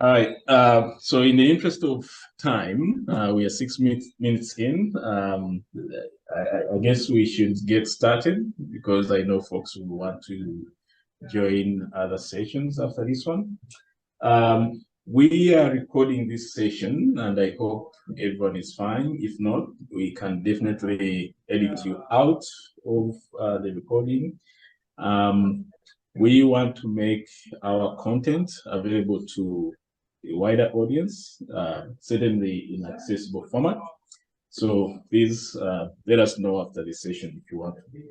All right. So in the interest of time, we are 6 minutes in. I guess we should get started because I know folks will want to join other sessions after this one. We are recording this session, and I hope everyone is fine. If not, we can definitely edit you out of the recording. We want to make our content available to a wider audience, certainly in accessible format. So please let us know after the session if you want to be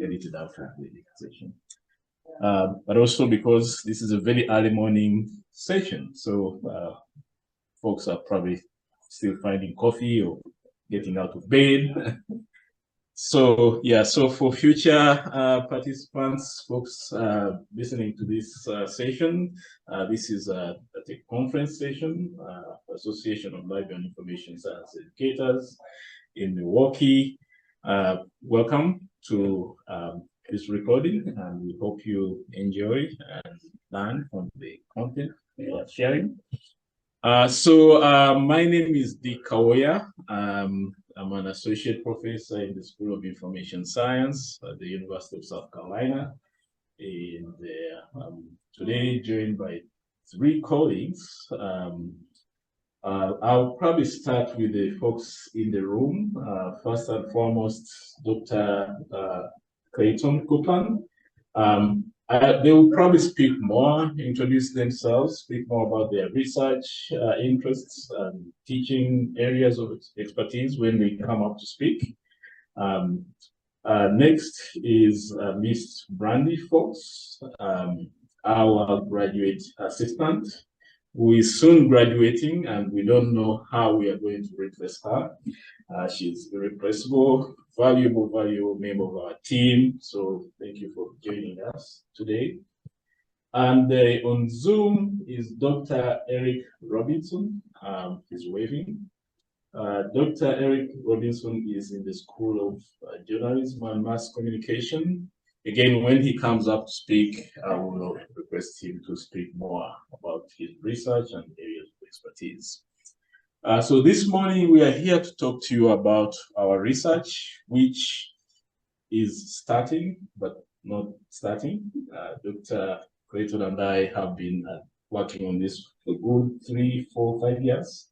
edited out of the session. But also because this is a very early morning session, so folks are probably still finding coffee or getting out of bed. So yeah, so for future participants, folks listening to this session, this is a conference session, Association of Library and Information Science Educators in Milwaukee. Welcome to this recording, and we hope you enjoy and learn from the content we are sharing. My name is Dick Kawoya. I'm an associate professor in the School of Information Science at the University of South Carolina. And today, joined by 3 colleagues. I'll probably start with the folks in the room. First and foremost, Dr. Clayton Copeland. They will probably speak more, introduce themselves, speak more about their research interests and teaching areas of expertise when they come up to speak. Next is Miss Brandy Fox, our graduate assistant, who is soon graduating, and we don't know how we are going to replace her. She's irreplaceable, valuable member of our team. So thank you for joining us today. And on Zoom is Dr. Eric Robinson. He's waving. Dr. Eric Robinson is in the School of Journalism and Mass Communication. Again, when he comes up to speak, I will request him to speak more about his research and areas of expertise. So this morning, we are here to talk to you about our research, which is starting, but not starting. Dr. Clayton and I have been working on this for a good 3, 4, 5 years.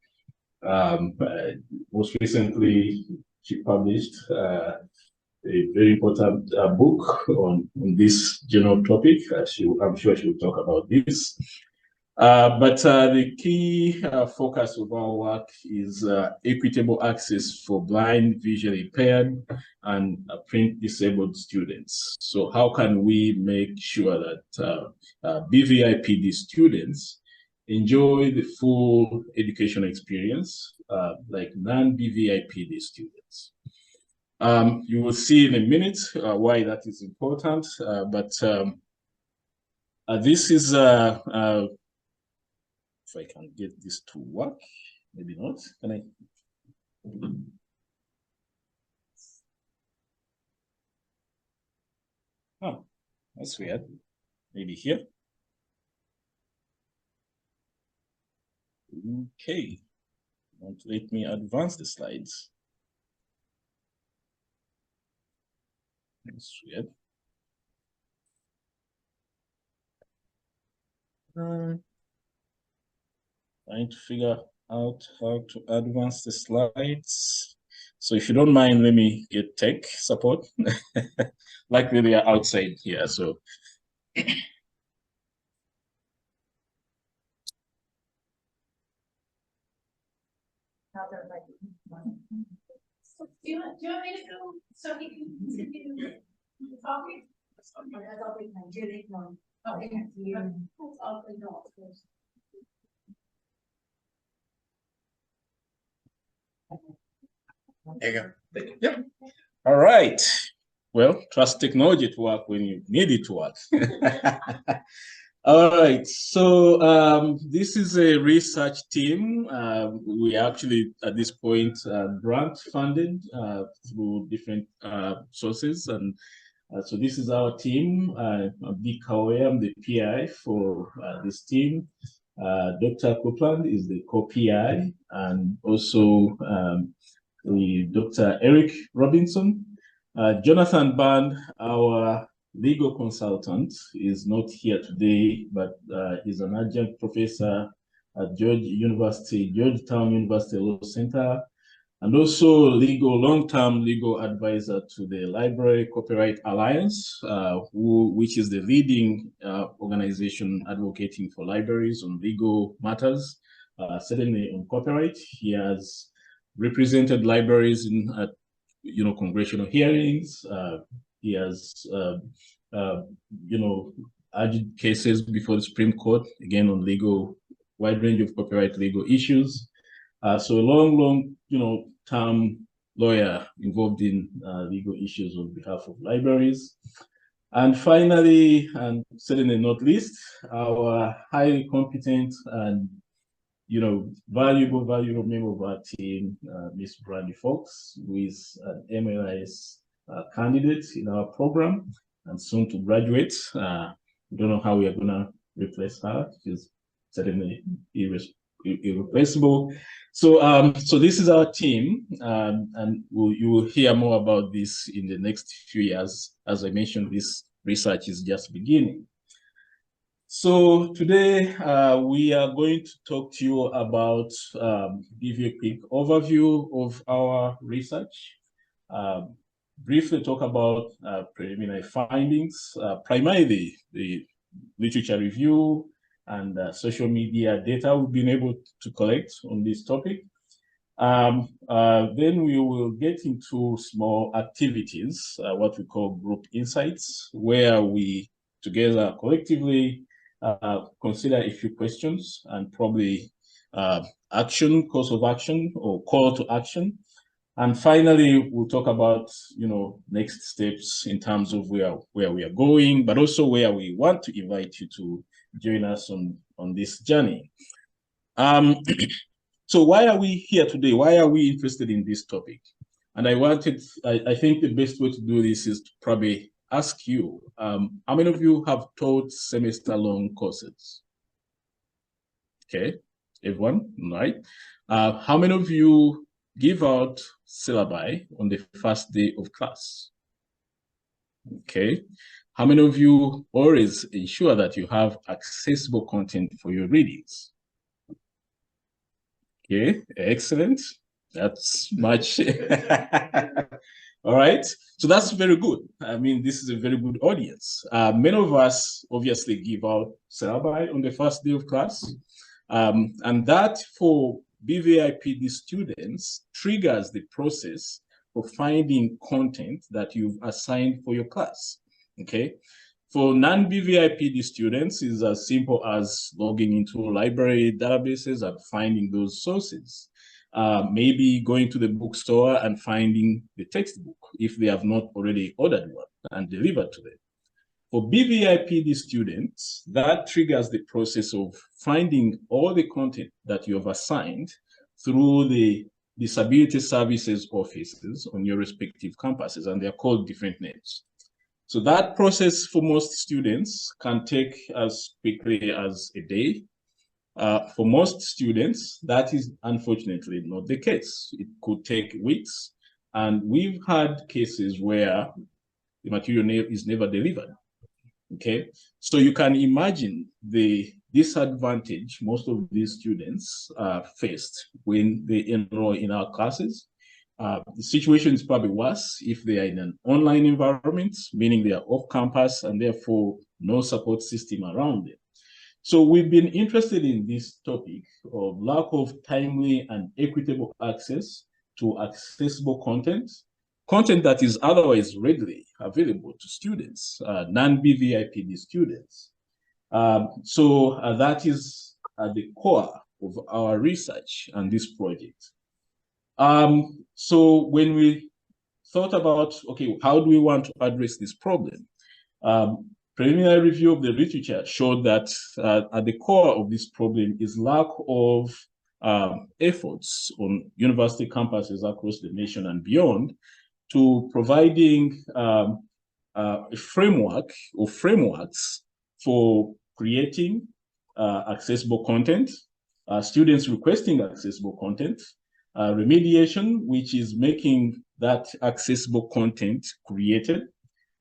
Most recently, she published a very important book on this general topic. I'm sure she will talk about this. But the key focus of our work is equitable access for blind, visually impaired, and print disabled students. So how can we make sure that BVIPD students enjoy the full education experience like non-BVIPD students? You will see in a minute why that is important, but this is if I can get this to work, maybe not. Can I? Oh, that's weird. Maybe here. Okay. Won't let me advance the slides. That's weird. Trying to figure out how to advance the slides. So if you don't mind, let me get tech support. Likely they are outside here, so. Do you want me to go so he can continue talking? There you go. Yep. All right. Well, trust technology to work when you need it to work. All right, so this is a research team. We actually, at this point, grant funded through different sources. And so this is our team. I'm Dick Kawoya, I'm the PI for this team. Dr. Copeland is the co-PI, and also Dr. Eric Robinson. Jonathan Band, our legal consultant, is not here today, but he's an adjunct professor at Georgetown University Law Center, and also long-term legal advisor to the Library Copyright Alliance, which is the leading organization advocating for libraries on legal matters, certainly on copyright. He has represented libraries in congressional hearings. He has argued cases before the Supreme Court, again on wide range of copyright legal issues. So a long, term lawyer involved in legal issues on behalf of libraries. And finally, and certainly not least, our highly competent and valuable member of our team, Ms. Brandy Fox, who is an MLIS candidate in our program and soon to graduate. We don't know how we are going to replace her. She's certainly irreplaceable. So this is our team, and you will hear more about this in the next few years. As I mentioned, this research is just beginning. So today we are going to talk to you about, give you a quick overview of our research, briefly talk about preliminary findings, primarily the literature review and social media data we've been able to collect on this topic. Then we will get into small activities, what we call group insights, where we together collectively consider a few questions and probably course of action or call to action. And finally, we'll talk about, next steps in terms of where we are going, but also where we want to invite you to join us on this journey. So why are we here today? Why are we interested in this topic? And I think the best way to do this is to probably ask you, how many of you have taught semester-long courses? Okay, everyone, right? How many of you give out syllabi on the first day of class? Okay. How many of you always ensure that you have accessible content for your readings? Okay, excellent. That's much. All right, so that's very good. I mean, this is a very good audience. Many of us obviously give out syllabi on the first day of class. And that for BVIPD students triggers the process of finding content that you've assigned for your class, okay? For non-BVIPD students, it's as simple as logging into library databases and finding those sources. Maybe going to the bookstore and finding the textbook if they have not already ordered one and delivered to them. For BVIPD students, that triggers the process of finding all the content that you have assigned through the disability services offices on your respective campuses, and they're called different names. So that process for most students can take as quickly as a day. For most students, that is unfortunately not the case. It could take weeks, and we've had cases where the material is never delivered. Okay, so you can imagine the disadvantage most of these students faced when they enroll in our classes. The situation is probably worse if they are in an online environment, meaning they are off campus and therefore no support system around them. So we've been interested in this topic of lack of timely and equitable access to accessible content that is otherwise readily available to students, non-BVIPD students. So that is at the core of our research and this project. So when we thought about, okay, how do we want to address this problem? Preliminary review of the literature showed that at the core of this problem is lack of efforts on university campuses across the nation and beyond to providing a framework or frameworks for creating, accessible content, students requesting accessible content, remediation, which is making that accessible content created,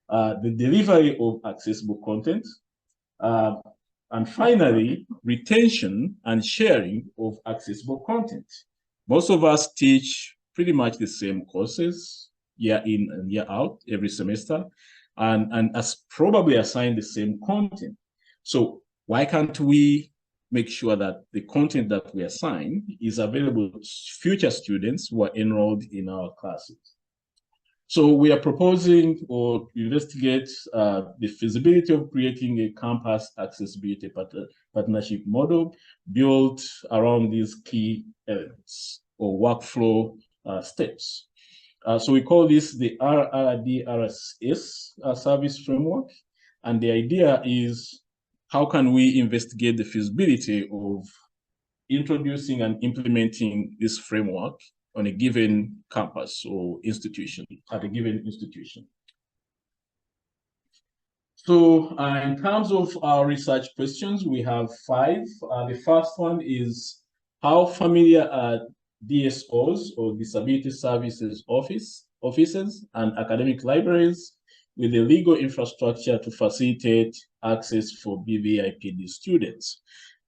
the delivery of accessible content, and finally, retention and sharing of accessible content. Most of us teach pretty much the same courses year in and year out every semester, and as probably assign the same content. So why can't we make sure that the content that we assign is available to future students who are enrolled in our classes? So we are proposing or investigate the feasibility of creating a campus accessibility partnership model built around these key elements or workflow steps. So we call this the RRDRS service framework. And the idea is, how can we investigate the feasibility of introducing and implementing this framework on a given campus or institution, at a given institution? So in terms of our research questions, we have 5. The first one is, how familiar are DSOs or Disability Services offices and academic libraries with the legal infrastructure to facilitate access for BVIPD students?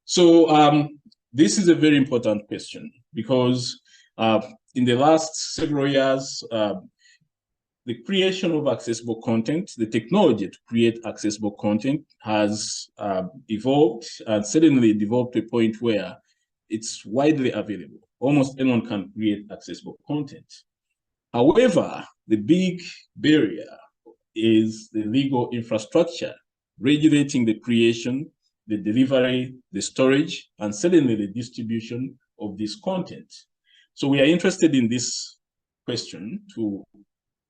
So this is a very important question, because in the last several years, the creation of accessible content, the technology to create accessible content has evolved, and certainly developed to a point where it's widely available. Almost anyone can create accessible content. However, the big barrier is the legal infrastructure regulating the creation, the delivery, the storage, and certainly the distribution of this content. So we are interested in this question to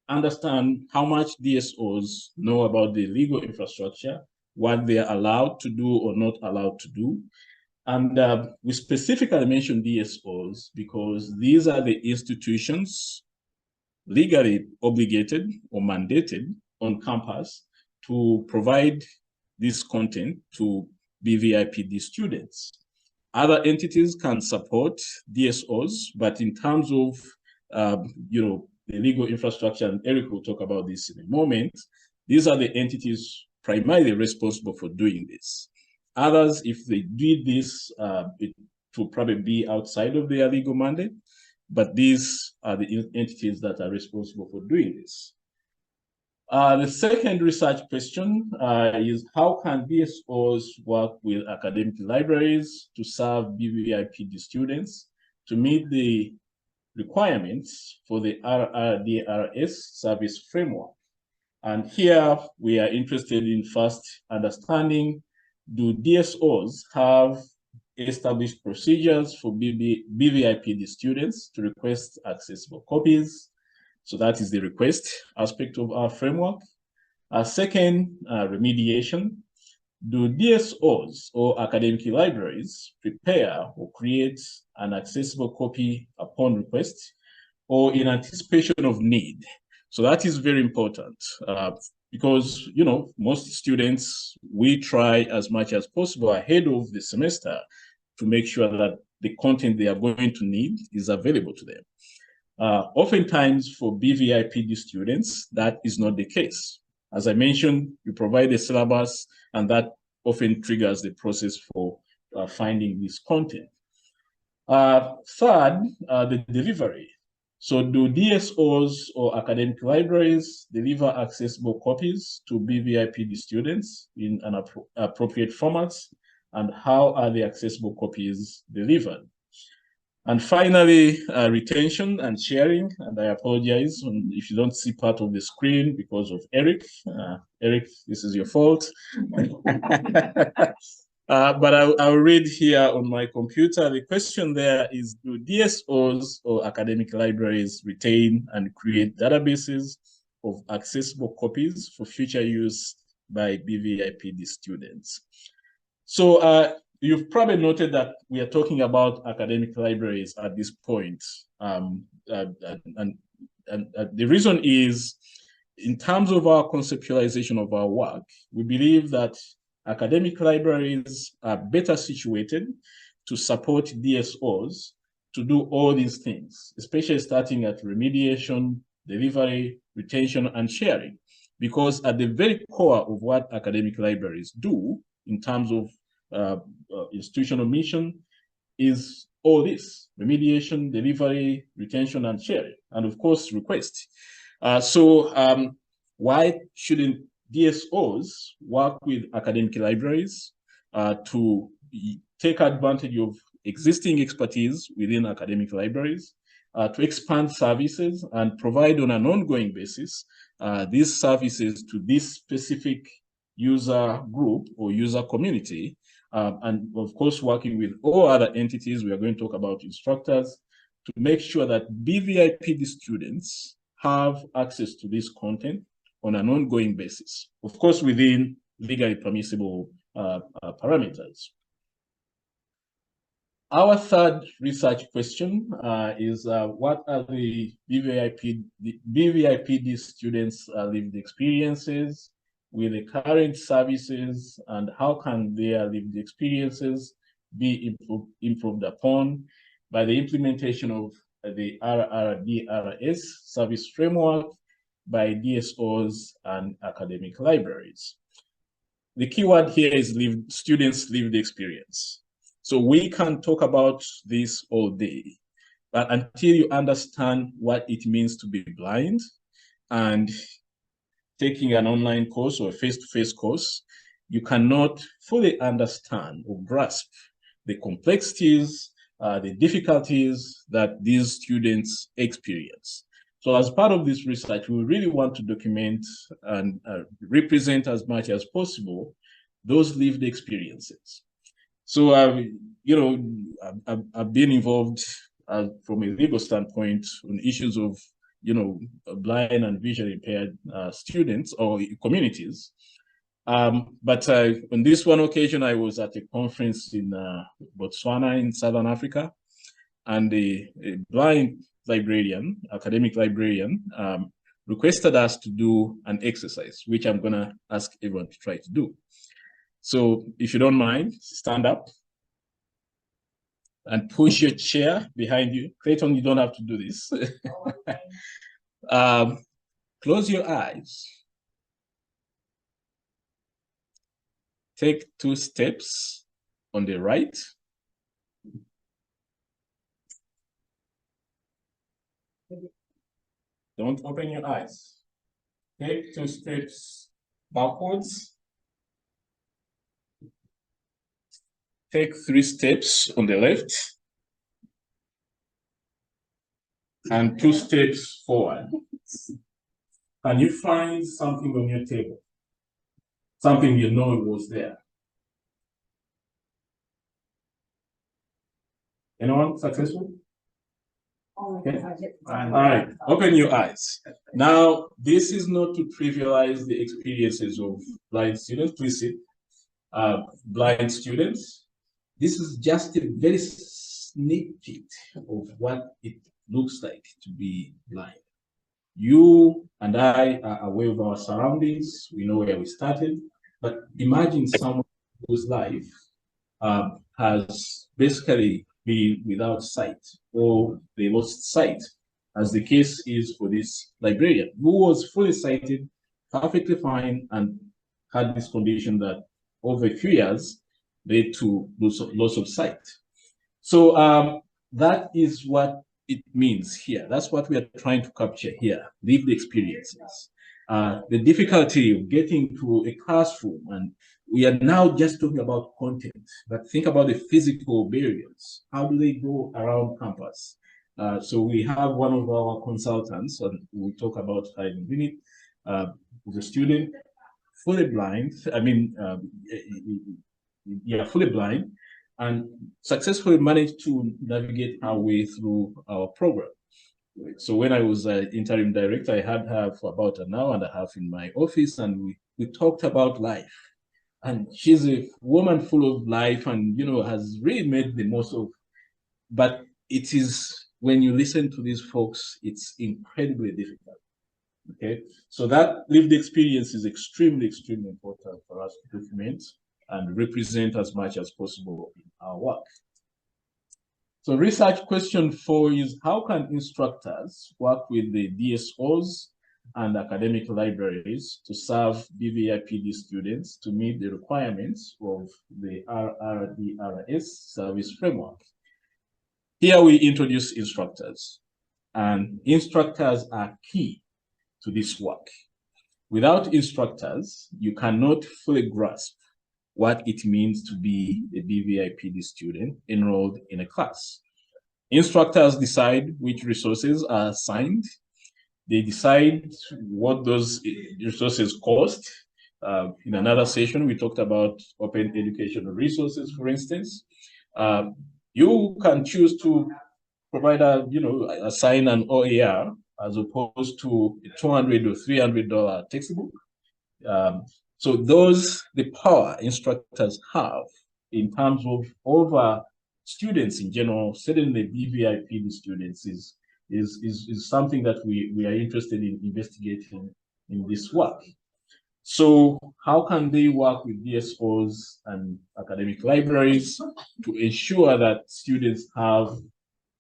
understand how much DSOs know about the legal infrastructure, what they are allowed to do or not allowed to do. And we specifically mention DSOs because these are the institutions legally obligated or mandated on campus to provide this content to BVIPD students. Other entities can support DSOs, but in terms of the legal infrastructure, and Eric will talk about this in a moment, these are the entities primarily responsible for doing this. Others, if they did this, it will probably be outside of their legal mandate, but these are the entities that are responsible for doing this. The second research question is, how can DSOs work with academic libraries to serve BVIPD students to meet the requirements for the RRDRS service framework? And here we are interested in first understanding, do DSOs have established procedures for BVIPD students to request accessible copies? So that is the request aspect of our framework. Second, remediation. Do DSOs or academic libraries prepare or create an accessible copy upon request or in anticipation of need? So that is very important because, most students, we try as much as possible ahead of the semester to make sure that the content they are going to need is available to them. Oftentimes for BVIPD students, that is not the case. As I mentioned, you provide a syllabus, and that often triggers the process for finding this content. Third, the delivery. So do DSOs or academic libraries deliver accessible copies to BVIPD students in an appropriate formats? And how are the accessible copies delivered? And finally, retention and sharing. And I apologize if you don't see part of the screen because of Eric. Eric, this is your fault. But I'll read here on my computer. The question there is, do DSOs or academic libraries retain and create databases of accessible copies for future use by BVIPD students? So you've probably noted that we are talking about academic libraries at this point. And the reason is, in terms of our conceptualization of our work, we believe that academic libraries are better situated to support DSOs to do all these things, especially starting at remediation, delivery, retention, and sharing. Because at the very core of what academic libraries do in terms of institutional mission is all this: remediation, delivery, retention, and sharing, and of course, request. Why shouldn't DSOs work with academic libraries to take advantage of existing expertise within academic libraries, to expand services and provide on an ongoing basis these services to this specific user group or user community, and of course working with all other entities. We are going to talk about instructors to make sure that BVIPD students have access to this content on an ongoing basis, of course within legally permissible parameters. Our third research question is what are the BVIPD students' lived experiences with the current services, and how can their lived experiences be improved upon by the implementation of the RRDRS service framework by DSOs and academic libraries. The keyword here is students' lived experience. So we can talk about this all day, but until you understand what it means to be blind and taking an online course or a face-to-face course, you cannot fully understand or grasp the complexities, the difficulties that these students experience. So as part of this research, we really want to document and represent as much as possible those lived experiences. So, I've been involved from a legal standpoint on issues of, blind and visually impaired students or communities. But on this one occasion, I was at a conference in Botswana in Southern Africa, and a blind librarian, academic librarian, requested us to do an exercise, which I'm going to ask everyone to try to do. So if you don't mind, stand up and push your chair behind you. Clayton, you don't have to do this. Close your eyes. Take 2 steps on the right. Don't open your eyes. Take 2 steps backwards. Take 3 steps on the left and 2 steps forward. Can you find something on your table? Something you know was there. Anyone successful? Okay. All right, open your eyes. Now, this is not to trivialize the experiences of blind students. Please sit. Blind students. This is just a very snippet of what it looks like to be blind. You and I are aware of our surroundings. We know where we started. But imagine someone whose life has basically been without sight, or they lost sight, as the case is for this librarian, who was fully sighted, perfectly fine, and had this condition that over a few years led to loss of sight. So that is what it means here. That's what we are trying to capture here, lived experiences. The difficulty of getting to a classroom, and we are now just talking about content, but think about the physical barriers. How do they go around campus? So we have one of our consultants, and we'll talk about her in a minute, who's a student, fully blind, fully blind, and successfully managed to navigate our way through our program. So when I was interim director, I had her for about an hour and a half in my office, and we talked about life. And she's a woman full of life and, has really made the most of, but it is, when you listen to these folks, it's incredibly difficult. Okay, so that lived experience is extremely, extremely important for us to document. and represent as much as possible in our work. So research question 4 is, how can instructors work with the DSOs and academic libraries to serve BVIPD students to meet the requirements of the RRDRS service framework? Here we introduce instructors, and instructors are key to this work. Without instructors, you cannot fully grasp what it means to be a BVIPD student enrolled in a class. Instructors decide which resources are assigned. They decide what those resources cost. In another session, we talked about open educational resources, for instance. You can choose to provide assign an OER as opposed to a $200 or $300 textbook. So the power instructors have in terms of over students in general, certainly BVIPD students, is something that we are interested in investigating in this work. So how can they work with DSOs and academic libraries to ensure that students have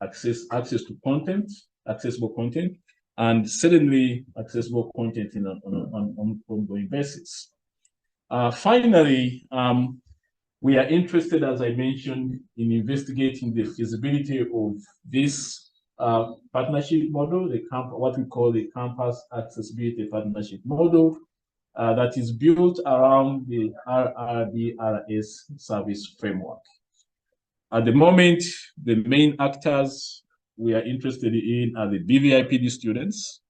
access to content, accessible content, and certainly accessible content on an ongoing basis? Finally, we are interested, as I mentioned, in investigating the feasibility of this partnership model, what we call the Campus Accessibility Partnership Model, that is built around the RRDRS service framework. At the moment, the main actors we are interested in are the BVIPD students,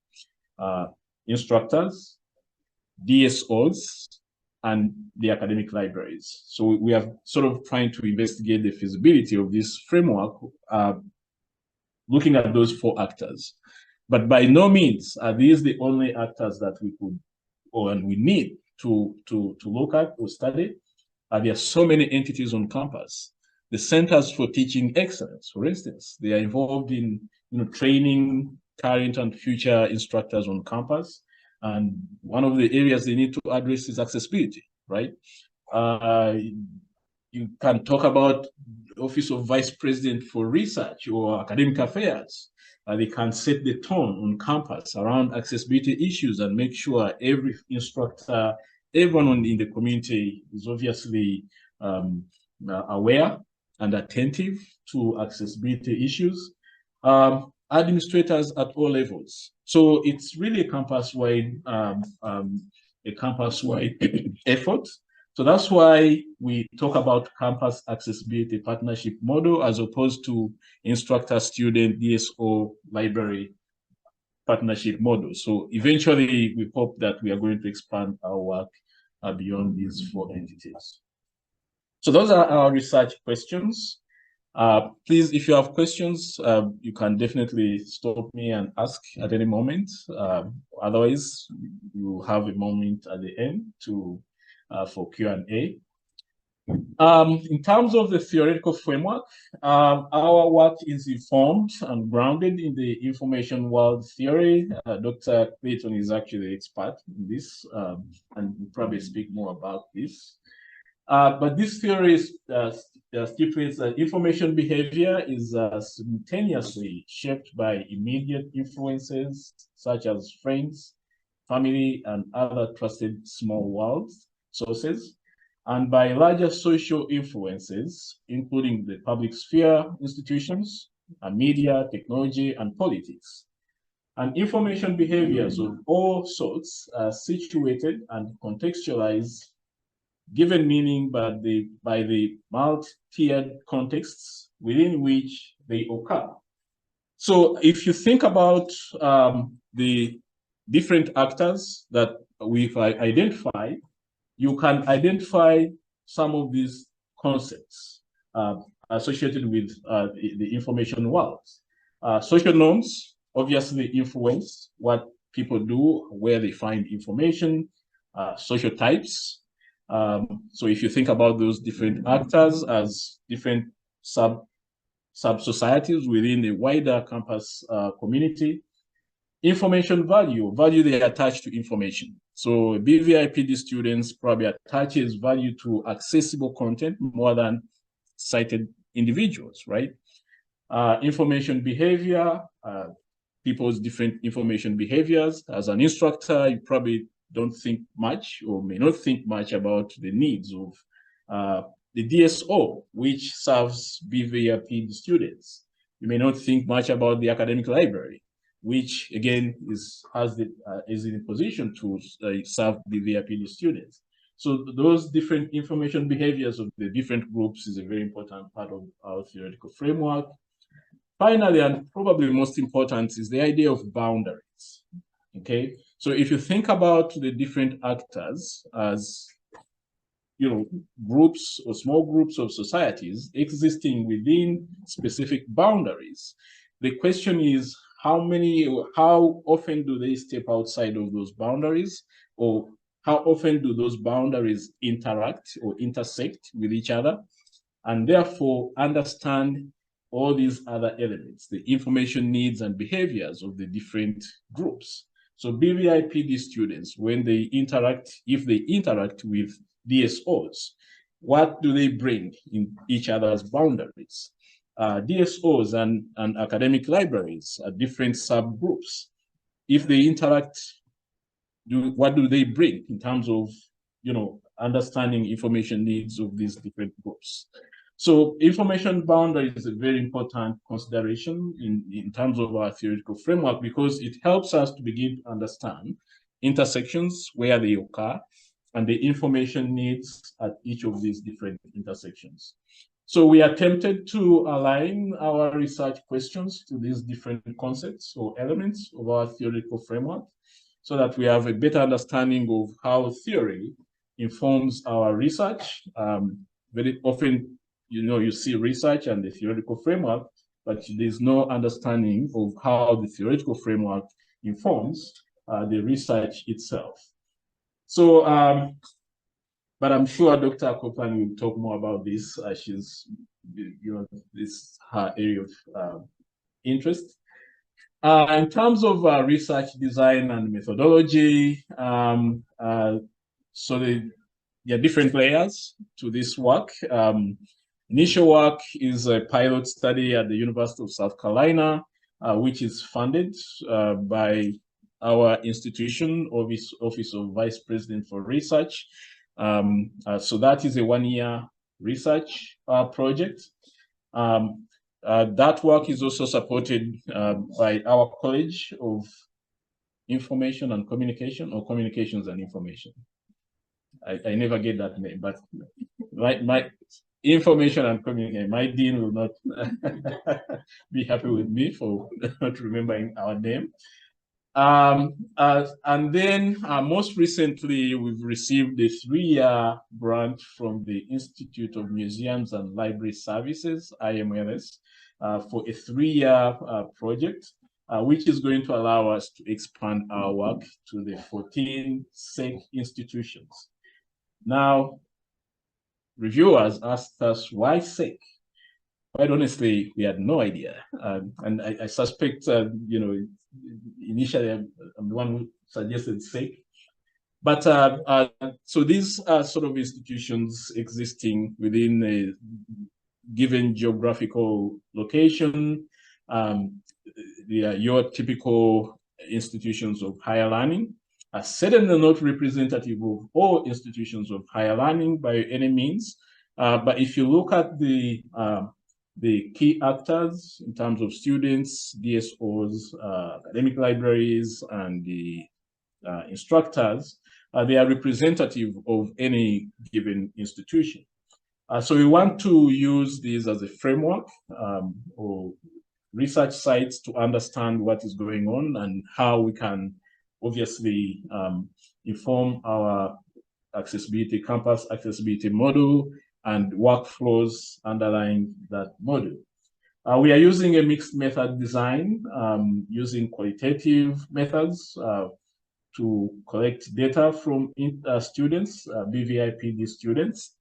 instructors, DSOs, and the academic libraries. So we are sort of trying to investigate the feasibility of this framework, looking at those 4 actors. But by no means are these the only actors that we could and we need to look at or study. There are so many entities on campus. The Centers for Teaching Excellence, for instance, they are involved in training current and future instructors on campus. And one of the areas they need to address is accessibility, right? You can talk about the Office of Vice President for Research or Academic Affairs. They can set the tone on campus around accessibility issues and make sure every instructor, everyone in the community is obviously aware and attentive to accessibility issues. Administrators at all levels. So it's really a campus-wide effort. So that's why we talk about campus accessibility partnership model as opposed to instructor, student, DSO, library partnership model. So eventually we hope that we are going to expand our work beyond these 4 entities. So those are our research questions. Please, if you have questions, you can definitely stop me and ask at any moment. Otherwise, you have a moment at the end for Q&A. In terms of the theoretical framework, our work is informed and grounded in the information world theory. Dr. Clayton is actually an expert in this and will probably speak more about this. But this theory stipulates that information behavior is simultaneously shaped by immediate influences such as friends, family, and other trusted small world sources, and by larger social influences, including the public sphere, institutions, media, technology, and politics. And information behaviors of all sorts are situated and contextualized, given meaning by the multi-tiered contexts within which they occur. So if you think about the different actors that we've identified, you can identify some of these concepts associated with the information world. Social norms obviously influence what people do, where they find information, social types. So if you think about those different actors as different sub-societies within a wider campus community, Information value they attach to information. So BVIPD students probably attaches value to accessible content more than cited individuals, right? Information behavior, people's different information behaviors. As an instructor, you probably don't think much or may not think much about the needs of the DSO, which serves BVIPD students. You may not think much about the academic library, which again is in a position to serve BVIPD students. So those different information behaviors of the different groups is a very important part of our theoretical framework. Finally, and probably most important, is the idea of boundaries. Okay, so if you think about the different actors as groups or small groups of societies existing within specific boundaries, the question is how often do they step outside of those boundaries, or how often do those boundaries interact or intersect with each other, and therefore understand all these other elements, the information needs and behaviors of the different groups. So BVIPD students, when they interact, if they interact with DSOs, what do they bring in each other's boundaries? DSOs and academic libraries are different subgroups. If they interact, what do they bring in terms of understanding information needs of these different groups? So information boundary is a very important consideration in terms of our theoretical framework, because it helps us to begin to understand intersections, where they occur, and the information needs at each of these different intersections. So we attempted to align our research questions to these different concepts or elements of our theoretical framework, so that we have a better understanding of how theory informs our research. Very often, you see research and the theoretical framework, but there's no understanding of how the theoretical framework informs the research itself. So, but I'm sure Dr. Copeland will talk more about this. She's, this is her area of interest. In terms of research design and methodology, so there are different layers to this work. Initial work is a pilot study at the University of South Carolina, which is funded by our institution, Office of Vice President for Research. So that is a one-year research project. That work is also supported by our College of Information and Communication, or Communications and Information. I never get that name, but my Information and Communication, my dean will not be happy with me for not remembering our name. And then most recently, we've received a 3-year grant from the Institute of Museums and Library Services, IMLS, for a 3-year project, which is going to allow us to expand our work to the 14 SEC institutions. Now, reviewers asked us, why SEC? Quite honestly, we had no idea. And I suspect, initially I'm the one who suggested SEC. But so these are sort of institutions existing within a given geographical location. They are your typical institutions of higher learning. Certainly not representative of all institutions of higher learning by any means. But if you look at the key actors in terms of students, DSOs, academic libraries, and the instructors, they are representative of any given institution. So we want to use these as a framework or research sites to understand what is going on and how we can obviously inform our accessibility, campus accessibility model and workflows underlying that model. We are using a mixed method design, using qualitative methods to collect data from students, BVIPD students.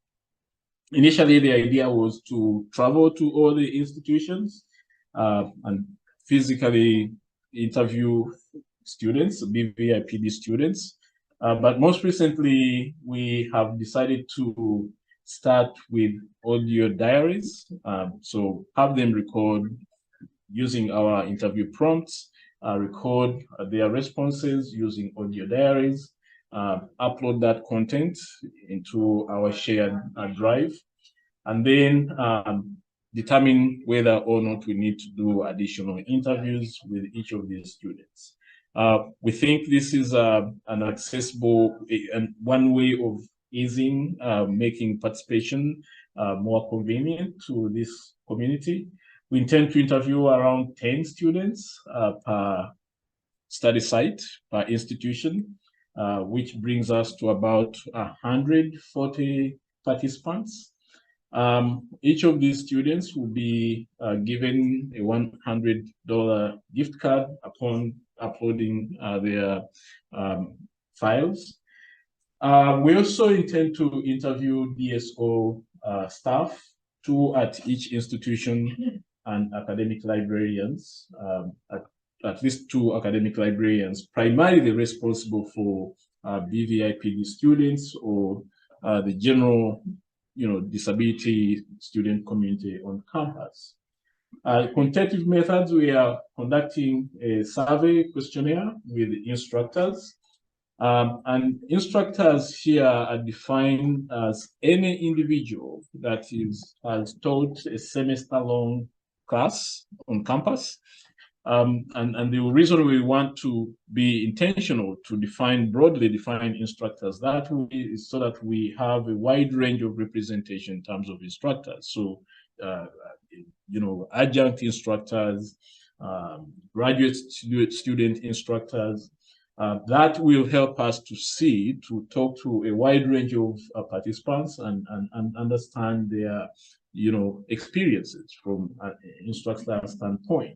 Initially, the idea was to travel to all the institutions and physically interview students, BVIPD students. But most recently, we have decided to start with audio diaries. So have them record using our interview prompts, record their responses using audio diaries, upload that content into our shared drive, and then determine whether or not we need to do additional interviews with each of these students. We think this is an accessible and one way of easing, making participation more convenient to this community. We intend to interview around 10 students per study site, per institution, which brings us to about 140 participants. Each of these students will be given a $100 gift card upon uploading their files. We also intend to interview DSO staff, 2 at each institution, and academic librarians, at least 2 academic librarians, primarily responsible for BVIPD students or the general disability student community on campus. Quantitative methods, we are conducting a survey questionnaire with instructors. And instructors here are defined as any individual that has taught a semester-long class on campus. And the reason we want to be intentional to broadly define instructors that way is so that we have a wide range of representation in terms of instructors. So, adjunct instructors, graduate student instructors, that will help us to talk to a wide range of participants and understand their, experiences from an instructor standpoint.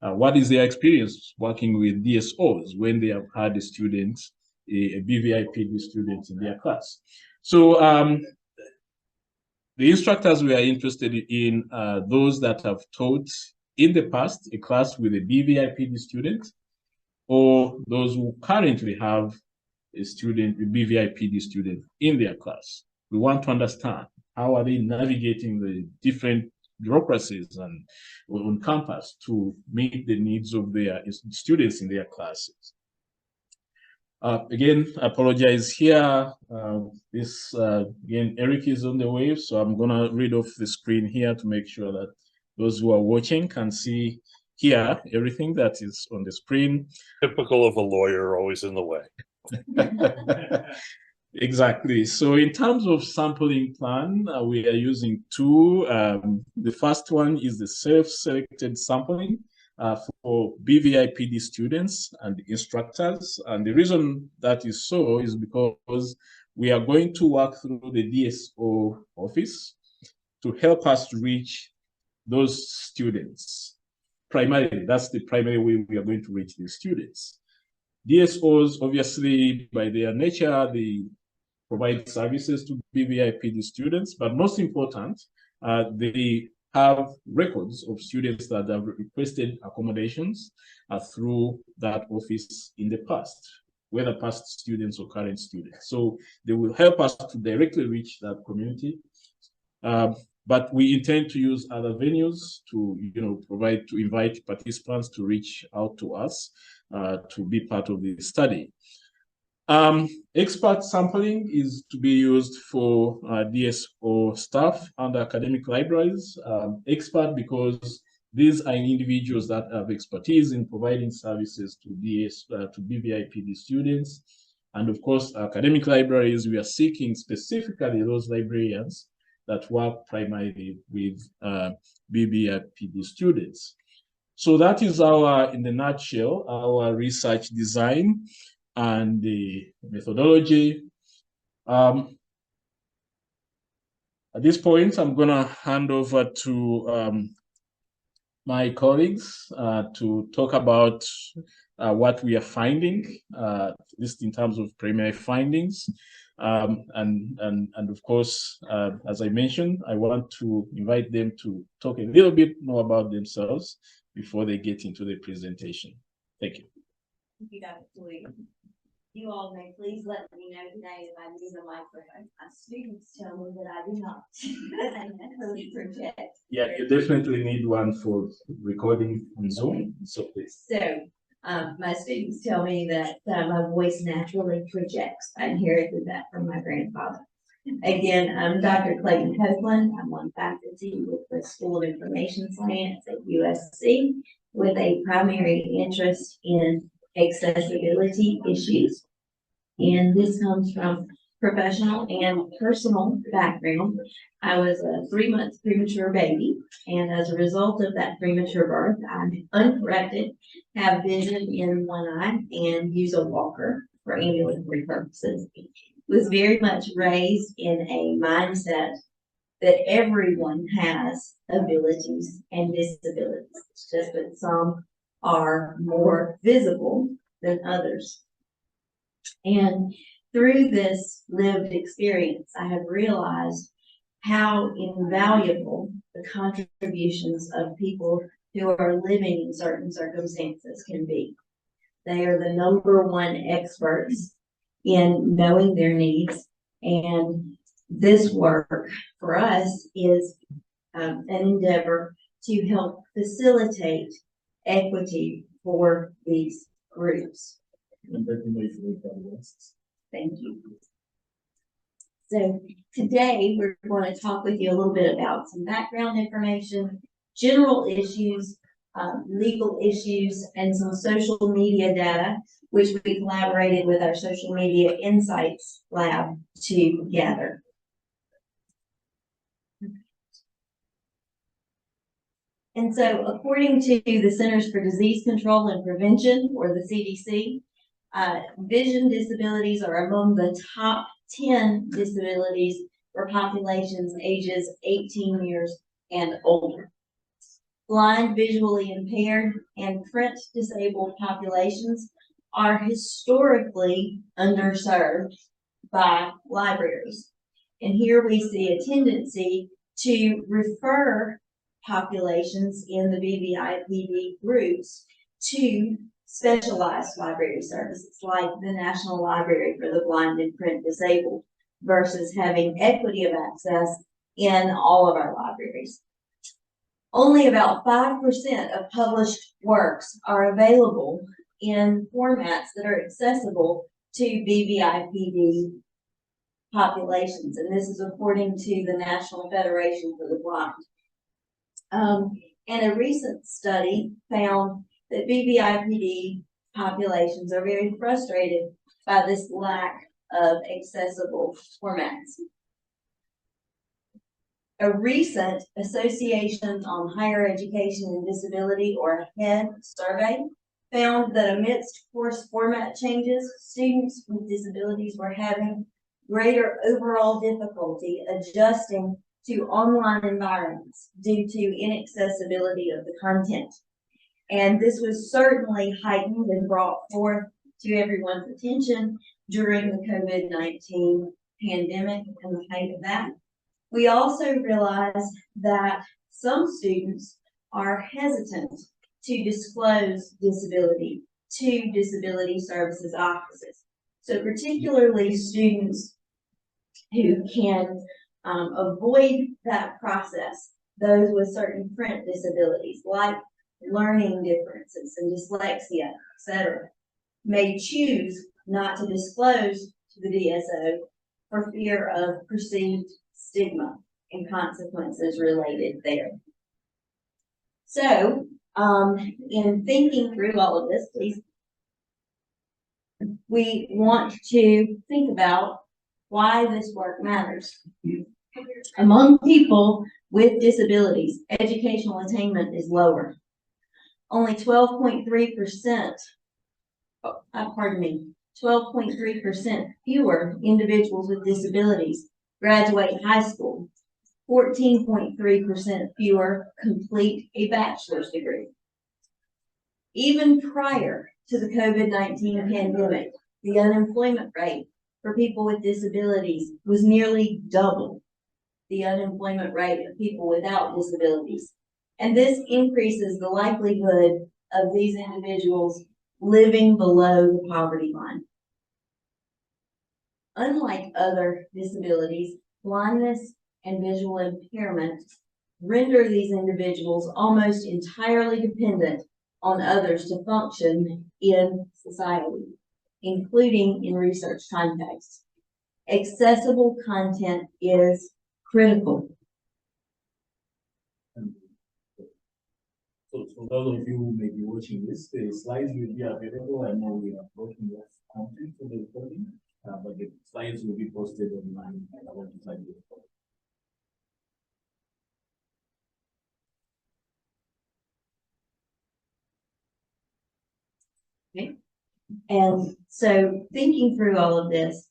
What is their experience working with DSOs when they have had a student, a BVIPD student in their class? So the instructors we are interested in are those that have taught in the past a class with a BVIPD student, or those who currently have a BVIPD student in their class. We want to understand how are they navigating the different bureaucracies on campus to meet the needs of their students in their classes. Again, I apologize here. Again, Eric is on the way, so I'm going to read off the screen here to make sure that those who are watching can see here everything that is on the screen. Typical of a lawyer, always in the way. Exactly. So in terms of sampling plan, we are using 2. The first one is the self-selected sampling for BVIPD students and instructors. And the reason that is so is because we are going to work through the DSO office to help us reach those students. Primarily, that's the primary way we are going to reach these students. DSOs, obviously, by their nature, they provide services to BVIPD students, but most important, they have records of students that have requested accommodations through that office in the past, whether past students or current students. So they will help us to directly reach that community. But we intend to use other venues to, invite participants to reach out to us to be part of the study. Expert sampling is to be used for DSO staff and academic libraries. Expert because these are individuals that have expertise in providing services to BVIPD students. And of course, academic libraries, we are seeking specifically those librarians that work primarily with BVIPD students. So that is in the nutshell, our research design and the methodology. At this point, I'm going to hand over to my colleagues to talk about what we are finding, at least in terms of preliminary findings. And of course, as I mentioned, I want to invite them to talk a little bit more about themselves before they get into the presentation. Thank you. Thank you, Dr. Floyd. You all may please let me know today if I use a microphone. My students tell me that I do not. I really project. Yeah, you definitely need one for recording on Zoom. So please. So, my students tell me that my voice naturally projects. I inherited that from my grandfather. Again, I'm Dr. Clayton Copeland. I'm on faculty with the School of Information Science at USC with a primary interest in accessibility issues. And this comes from professional and personal background. I was a 3-month premature baby, and as a result of that premature birth, I'm uncorrected, have vision in one eye, and use a walker for ambulatory purposes. Was very much raised in a mindset that everyone has abilities and disabilities. It's just that some are more visible than others. And through this lived experience, I have realized how invaluable the contributions of people who are living in certain circumstances can be. They are the #1 experts in knowing their needs, and this work for us is an endeavor to help facilitate equity for these groups. Thank you. So today we're going to talk with you a little bit about some background information, general issues, legal issues, and some social media data, which we collaborated with our Social Media Insights Lab to gather. And so according to the Centers for Disease Control and Prevention, or the CDC, vision disabilities are among the top 10 disabilities for populations ages 18 years and older. Blind, visually impaired, and print disabled populations are historically underserved by libraries. And here we see a tendency to refer populations in the BVIPD groups to specialized library services like the National Library for the Blind and Print Disabled versus having equity of access in all of our libraries. Only about 5% of published works are available in formats that are accessible to BVIPD populations, and this is according to the National Federation for the Blind. And a recent study found that BVIPD populations are very frustrated by this lack of accessible formats. A recent Association on Higher Education and Disability, or HED, survey found that amidst course format changes, students with disabilities were having greater overall difficulty adjusting to online environments due to inaccessibility of the content. And this was certainly heightened and brought forth to everyone's attention during the COVID-19 pandemic and the height of that. We also realized that some students are hesitant to disclose disability to disability services offices. So particularly students who can avoid that process, those with certain print disabilities like learning differences and dyslexia, etc., may choose not to disclose to the DSO for fear of perceived stigma and consequences related there. So, in thinking through all of this, please, we want to think about why this work matters. Among people with disabilities, educational attainment is lower. Only 12.3%, 12.3% fewer individuals with disabilities graduate high school. 14.3% fewer complete a bachelor's degree. Even prior to the COVID-19 pandemic, the unemployment rate for people with disabilities was nearly double the unemployment rate of people without disabilities. And this increases the likelihood of these individuals living below the poverty line. Unlike other disabilities, blindness and visual impairment render these individuals almost entirely dependent on others to function in society, including in research contexts. Accessible content is critical. So for those of you who may be watching this, the slides will be available. I know we are working with content for the recording, but the slides will be posted online at our website. And so thinking through all of this,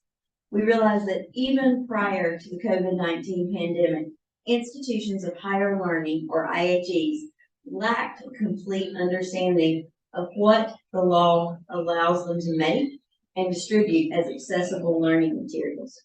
we realized that even prior to the COVID-19 pandemic, institutions of higher learning, or IHEs, lacked a complete understanding of what the law allows them to make and distribute as accessible learning materials.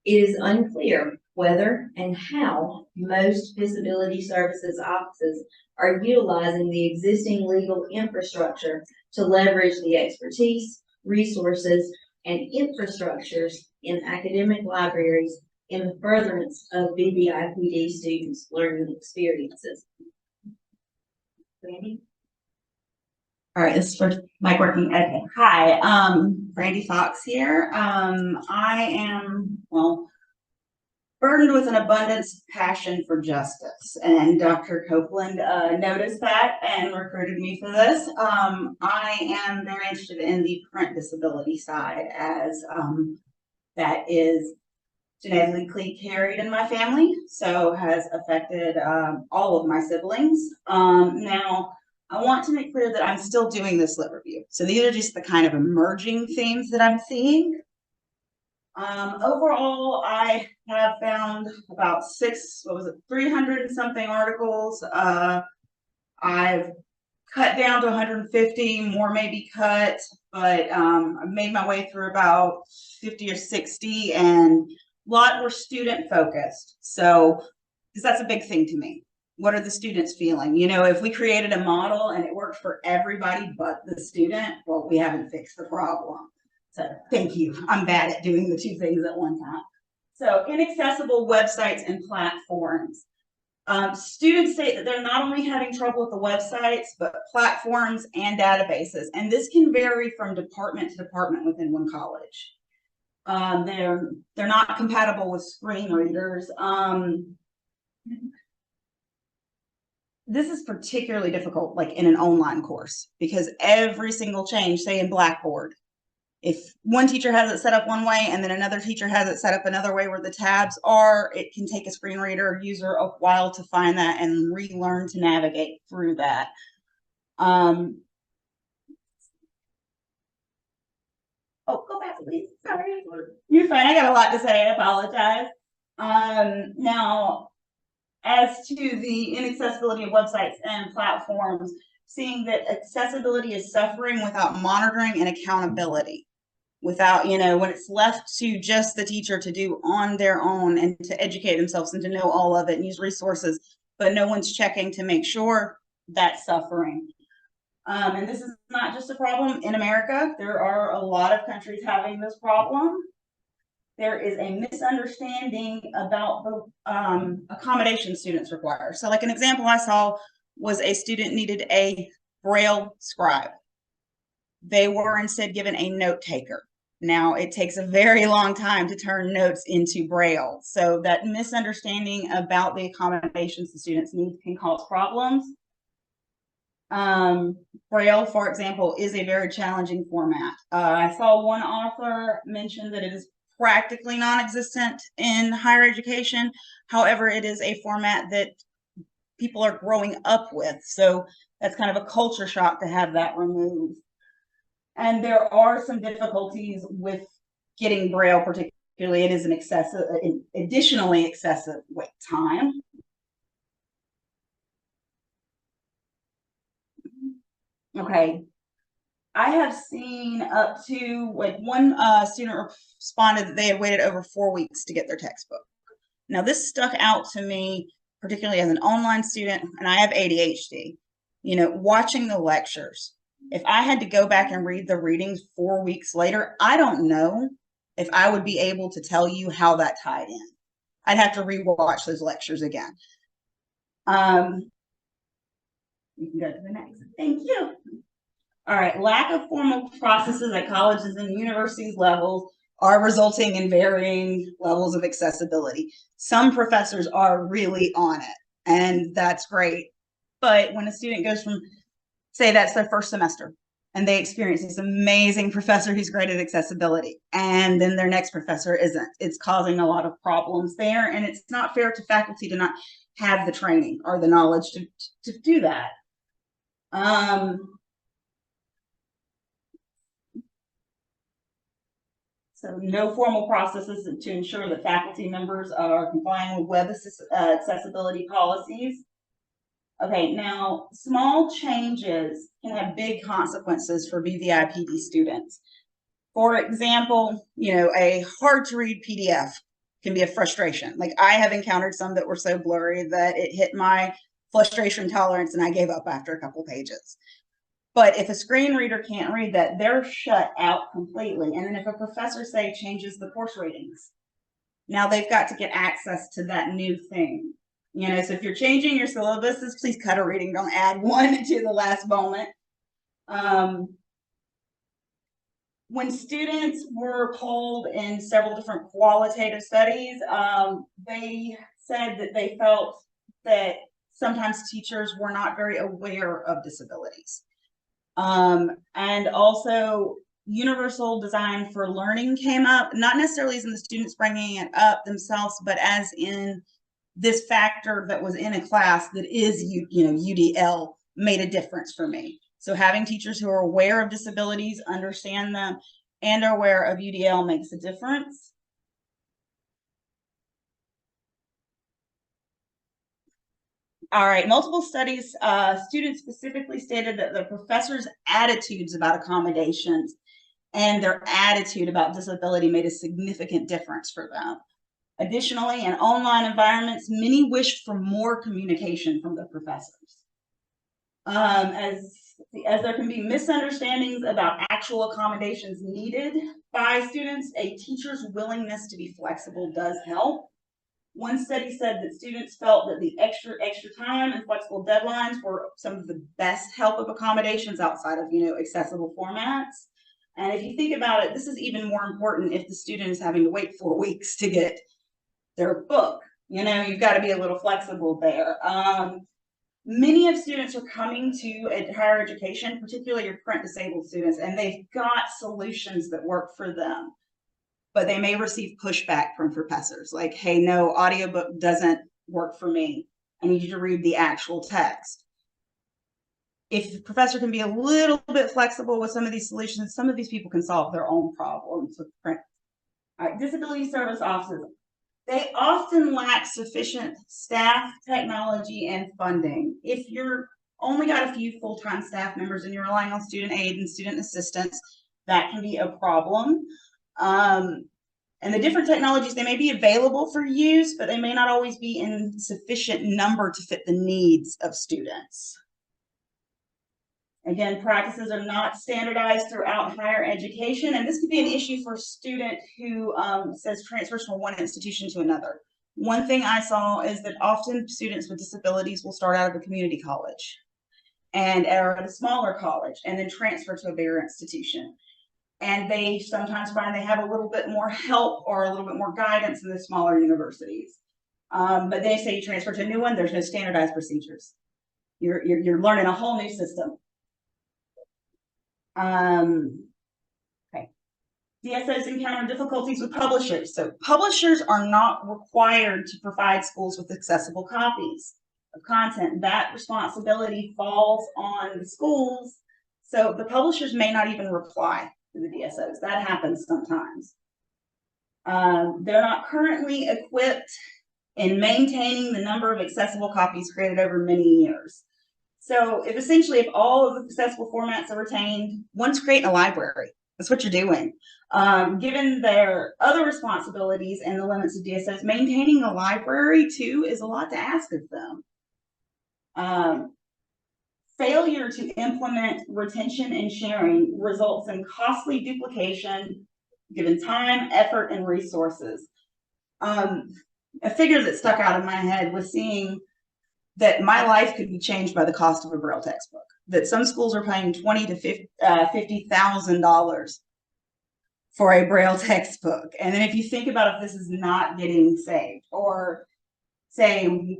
It is unclear whether and how most disability services offices are utilizing the existing legal infrastructure to leverage the expertise, resources, and infrastructures in academic libraries in the furtherance of BBIPD students' learning experiences. Brandy? All right, this is for mic working. Okay. Hi, Brandy Fox here. I am, well, burdened with an abundance passion for justice, and Dr. Copeland noticed that and recruited me for this. I am very interested in the print disability side, as that is genetically carried in my family, so has affected all of my siblings. Now, I want to make clear that I'm still doing this lit review. So these are just the kind of emerging themes that I'm seeing. Overall, I have found about 300 and something articles. I've cut down to 150, more may be cut, but I've made my way through about 50 or 60, and a lot were student focused. So, because that's a big thing to me. What are the students feeling? You know, if we created a model and it worked for everybody but the student, well, we haven't fixed the problem. So thank you. I'm bad at doing the two things at one time. So inaccessible websites and platforms. Students state that they're not only having trouble with the websites, but platforms and databases. And this can vary from department to department within one college. They're not compatible with screen readers. This is particularly difficult, like in an online course, because every single change, say in Blackboard, if one teacher has it set up one way and then another teacher has it set up another way where the tabs are, it can take a screen reader user a while to find that and relearn to navigate through that. Oh, go back, please. Sorry. You're fine. I got a lot to say. I apologize. Now, as to the inaccessibility of websites and platforms, seeing that accessibility is suffering without monitoring and accountability, without, you know, when it's left to just the teacher to do on their own and to educate themselves and to know all of it and use resources, but no one's checking to make sure that's suffering. And this is not just a problem in America. There are a lot of countries having this problem. There is a misunderstanding about the accommodation students require. So like an example I saw was a student needed a Braille scribe. They were instead given a note taker. Now it takes a very long time to turn notes into Braille. So that misunderstanding about the accommodations the students need can cause problems. Braille, for example, is a very challenging format. I saw one author mention that it is practically non-existent in higher education. However, it is a format that people are growing up with. So that's kind of a culture shock to have that removed. And there are some difficulties with getting Braille, particularly it is an additionally excessive wait time. Okay. I have seen up to, like, one student responded that they had waited over 4 weeks to get their textbook. Now this stuck out to me, particularly as an online student, and I have ADHD, you know, watching the lectures. If I had to go back and read the readings 4 weeks later, I don't know if I would be able to tell you how that tied in. I'd have to rewatch those lectures again. You can go to the next. Thank you. All right. Lack of formal processes at colleges and universities levels are resulting in varying levels of accessibility. Some professors are really on it, and that's great. But when a student goes from, say that's their first semester, and they experience this amazing professor who's great at accessibility, and then their next professor isn't, it's causing a lot of problems there, and it's not fair to faculty to not have the training or the knowledge to do that. So no formal processes to ensure that faculty members are complying with web accessibility policies. Okay, now small changes can have big consequences for BVI-PD students. For example, a hard to read PDF can be a frustration. Like I have encountered some that were so blurry that it hit my frustration tolerance and I gave up after a couple pages. But if a screen reader can't read that, they're shut out completely. And then if a professor, say, changes the course ratings, now they've got to get access to that new thing. So if you're changing your syllabuses, please cut a reading. Don't add one to the last moment. When students were polled in several different qualitative studies, they said that they felt that sometimes teachers were not very aware of disabilities. And also universal design for learning came up, not necessarily as in the students bringing it up themselves, but as in this factor that was in a class that is, UDL made a difference for me. So having teachers who are aware of disabilities, understand them, and are aware of UDL makes a difference. All right, multiple studies, students specifically stated that the professors' attitudes about accommodations and their attitude about disability made a significant difference for them. Additionally, in online environments, many wished for more communication from the professors. As there can be misunderstandings about actual accommodations needed by students, a teacher's willingness to be flexible does help. One study said that students felt that the extra time and flexible deadlines were some of the best help of accommodations outside of, accessible formats. And if you think about it, this is even more important if the student is having to wait 4 weeks to get their book. You've got to be a little flexible there. Many of students are coming to higher education, particularly your print disabled students, and they've got solutions that work for them. But they may receive pushback from professors like, hey, no, audiobook doesn't work for me. I need you to read the actual text. If the professor can be a little bit flexible with some of these solutions, some of these people can solve their own problems with print. All right, disability service offices. They often lack sufficient staff, technology, and funding. If you're only got a few full-time staff members and you're relying on student aid and student assistance, that can be a problem. And the different technologies, they may be available for use, but they may not always be in sufficient number to fit the needs of students. Again, practices are not standardized throughout higher education, and this could be an issue for a student who says transfers from one institution to another. One thing I saw is that often students with disabilities will start out at a community college and or at a smaller college and then transfer to a bigger institution. And they sometimes find they have a little bit more help or a little bit more guidance in the smaller universities. But they say you transfer to a new one, there's no standardized procedures. You're learning a whole new system. Okay. DSOs encounter difficulties with publishers. So publishers are not required to provide schools with accessible copies of content. That responsibility falls on the schools. So the publishers may not even reply to the DSOs. That happens sometimes. They're not currently equipped in maintaining the number of accessible copies created over many years. So if all of the accessible formats are retained, one's creating a library. That's what you're doing. Given their other responsibilities and the limits of DSOs, maintaining a library too is a lot to ask of them. failure to implement retention and sharing results in costly duplication, given time, effort, and resources. A figure that stuck out in my head was seeing that my life could be changed by the cost of a Braille textbook. That some schools are paying $20,000 to $50,000 for a Braille textbook. And then if you think about if this is not getting saved, or say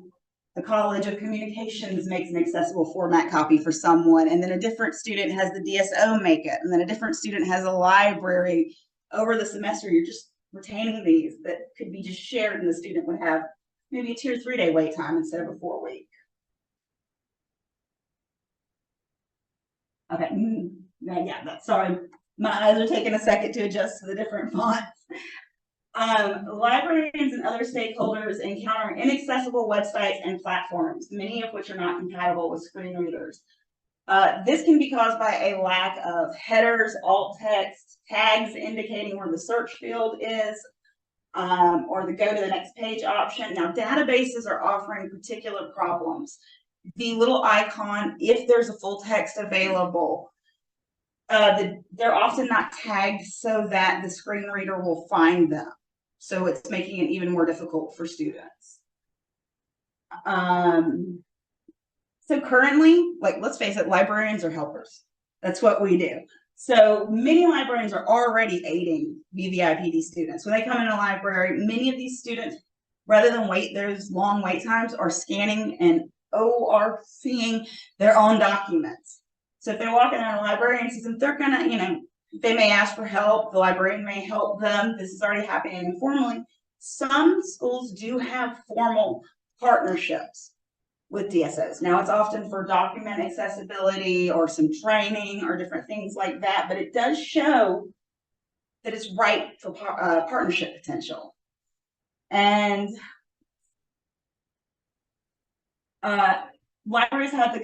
the College of Communications makes an accessible format copy for someone, and then a different student has the DSO make it, and then a different student has a library over the semester, you're just retaining these that could be just shared, and the student would have maybe a 2 or 3 day wait time instead of a 4-week. Okay, yeah, that's sorry. My eyes are taking a second to adjust to the different fonts. Librarians and other stakeholders encounter inaccessible websites and platforms, many of which are not compatible with screen readers. This can be caused by a lack of headers, alt text, tags indicating where the search field is, or the go to the next page option. Now, databases are offering particular problems. The little icon, if there's a full text available, they're often not tagged so that the screen reader will find them. So it's making it even more difficult for students. So currently, like, let's face it, librarians are helpers. That's what we do. So many librarians are already aiding VVIPD students. When they come in a library, many of these students, rather than wait those long wait times, are scanning and ORCing their own documents. So if they're walking in a librarian system, they're gonna, they may ask for help, the librarian may help them. This is already happening informally. Some schools do have formal partnerships with DSOs. Now, it's often for document accessibility or some training or different things like that, but it does show that it's right for partnership potential. And libraries have the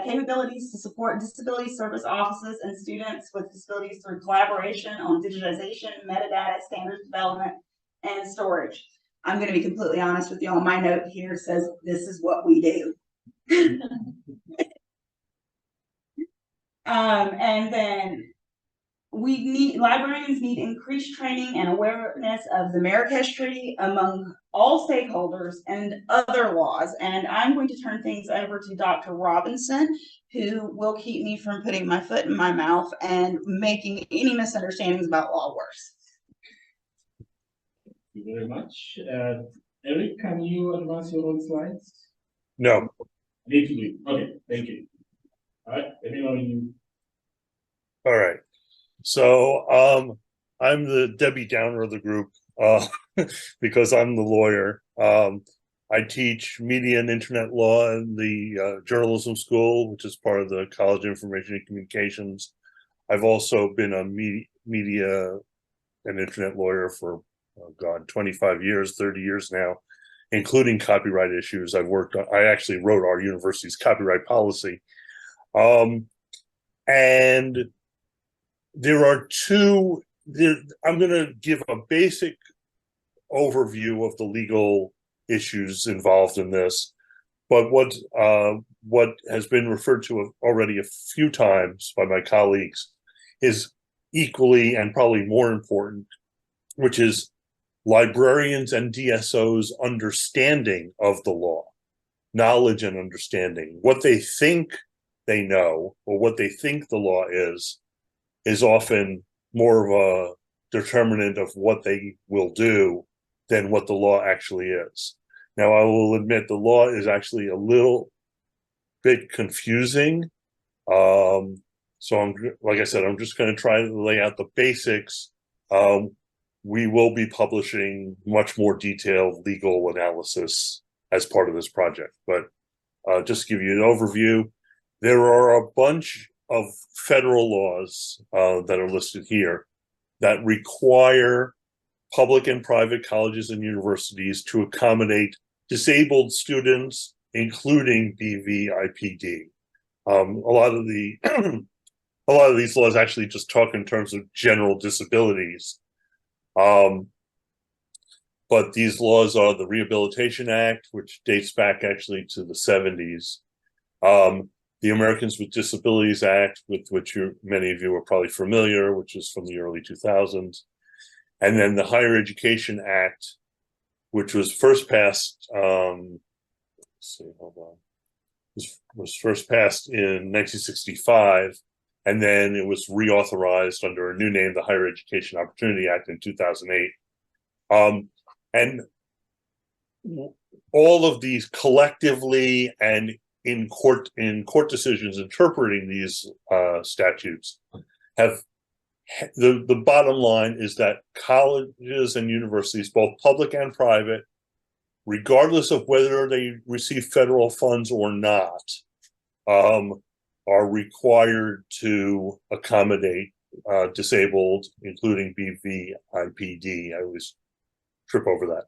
capabilities to support disability service offices and students with disabilities through collaboration on digitization, metadata, standards development, and storage. I'm going to be completely honest with y'all. My note here says this is what we do. And then librarians need increased training and awareness of the Marrakesh Treaty among all stakeholders and other laws. And I'm going to turn things over to Dr. Robinson, who will keep me from putting my foot in my mouth and making any misunderstandings about law worse. Thank you very much. Eric, can you advance your own slides? No. Need to do. Okay, thank you. All right, let me know you. All right. So I'm the Debbie Downer of the group because I'm the lawyer. I teach media and internet law in the journalism school, which is part of the College of Information and Communications. I've also been a media and internet lawyer for, 25 years, 30 years now, including copyright issues. I actually wrote our university's copyright policy. And there are I'm going to give a basic overview of the legal issues involved in this, but what has been referred to already a few times by my colleagues is equally and probably more important, which is librarians and DSOs' understanding of the law, knowledge and understanding. What they think they know or what they think the law is often more of a determinant of what they will do than what the law actually is. Now, I will admit the law is actually a little bit confusing. So like I said, I'm just going to try to lay out the basics. We will be publishing much more detailed legal analysis as part of this project, but just to give you an overview, there are a bunch of federal laws that are listed here that require public and private colleges and universities to accommodate disabled students, including BVIPD. A lot of these laws actually just talk in terms of general disabilities. But these laws are the Rehabilitation Act, which dates back actually to the 70s. the Americans with Disabilities Act, with which many of you are probably familiar, which is from the early 2000s, and then the Higher Education Act, which was first passed. Was first passed in 1965, and then it was reauthorized under a new name, the Higher Education Opportunity Act, in 2008. And all of these collectively and in court decisions interpreting these statutes have the bottom line is that colleges and universities, both public and private, regardless of whether they receive federal funds or not, are required to accommodate disabled, including BVIPD. I always trip over that.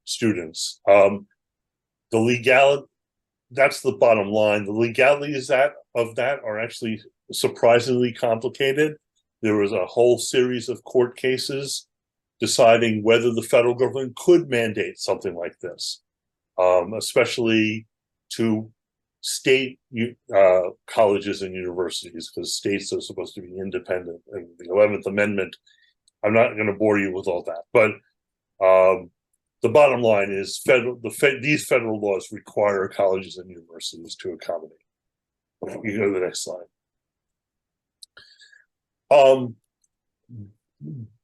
Students. The legality, that's the bottom line. The legalities of that are actually surprisingly complicated. There was a whole series of court cases deciding whether the federal government could mandate something like this, especially to state colleges and universities, because states are supposed to be independent. And the 11th Amendment, I'm not going to bore you with all that, but the bottom line is these federal laws require colleges and universities to accommodate. You go to the next slide.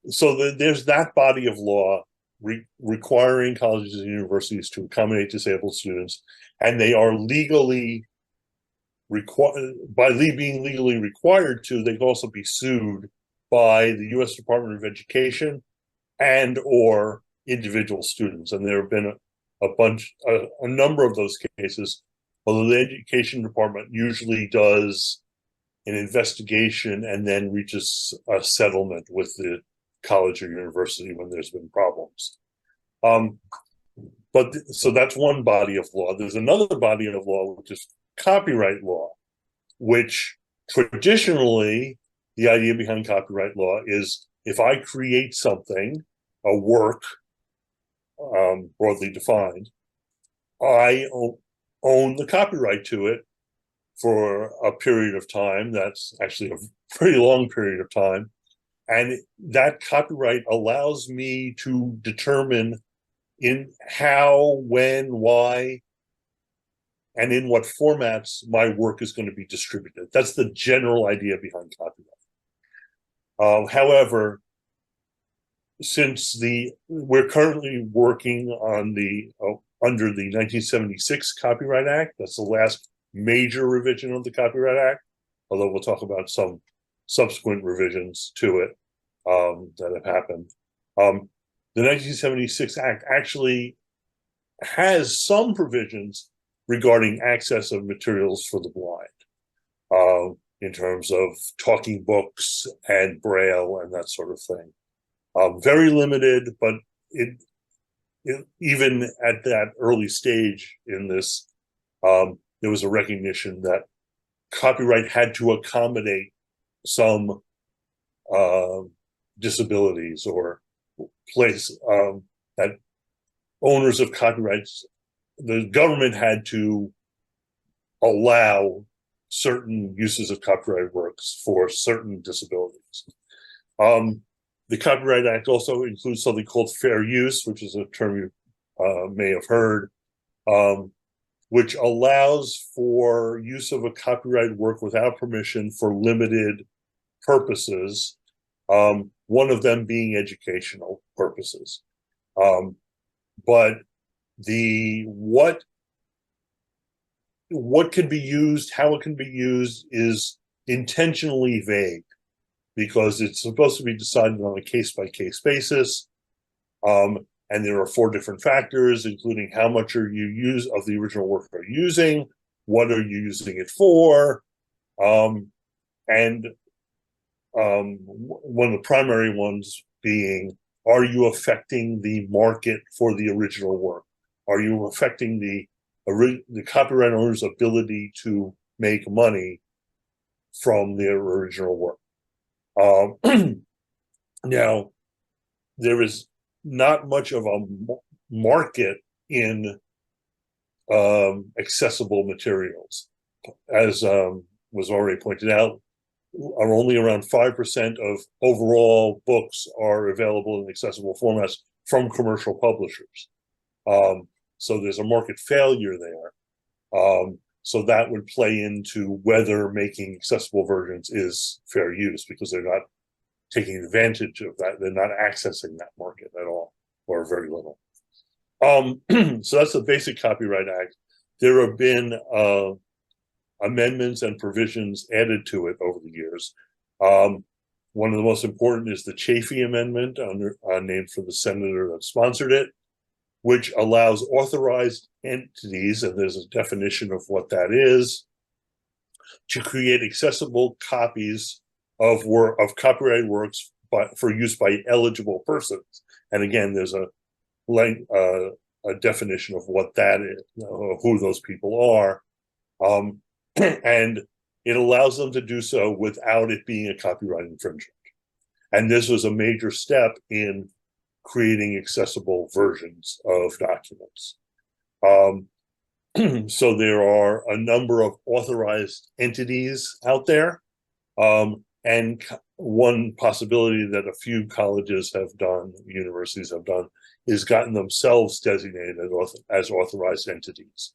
So there's that body of law requiring colleges and universities to accommodate disabled students, and they are legally required. By being legally required to, they can also be sued by the U.S. Department of Education and or individual students. And there have been a number of those cases, although the Education Department usually does an investigation and then reaches a settlement with the college or university when there's been problems. So that's one body of law. There's another body of law, which is copyright law, which traditionally, the idea behind copyright law is if I create something, a work, broadly defined, I own the copyright to it for a period of time. That's actually a pretty long period of time. And that copyright allows me to determine in how, when, why, and in what formats my work is going to be distributed. That's the general idea behind copyright. However, since we're currently working on under the 1976 Copyright Act, that's the last major revision of the Copyright Act, although we'll talk about some subsequent revisions to it that have happened. The 1976 Act actually has some provisions regarding access of materials for the blind, in terms of talking books and Braille and that sort of thing. Very limited, but even at that early stage in this, there was a recognition that copyright had to accommodate some disabilities or place that owners of copyrights, the government had to allow certain uses of copyright works for certain disabilities. The Copyright Act also includes something called fair use, which is a term you may have heard, which allows for use of a copyright work without permission for limited purposes, one of them being educational purposes. But what can be used, how it can be used is intentionally vague, because it's supposed to be decided on a case-by-case basis. And there are 4 different factors, including how much are you use of the original work are you using, what are you using it for, and one of the primary ones being, are you affecting the market for the original work? Are you affecting the copyright owner's ability to make money from their original work? Now, there is not much of a market in accessible materials. as was already pointed out, are only around 5% of overall books are available in accessible formats from commercial publishers. So there's a market failure there. So that would play into whether making accessible versions is fair use, because they're not taking advantage of that. They're not accessing that market at all, or very little. So that's the basic Copyright Act. There have been amendments and provisions added to it over the years. One of the most important is the Chafee Amendment, named for the senator that sponsored it, which allows authorized entities, and there's a definition of what that is, to create accessible copies of copyrighted works for use by eligible persons. And again, there's a definition of what that is, who those people are. And it allows them to do so without it being a copyright infringement. And this was a major step in creating accessible versions of documents. So there are a number of authorized entities out there. And one possibility that a few colleges have done, universities have done, is gotten themselves designated as authorized entities.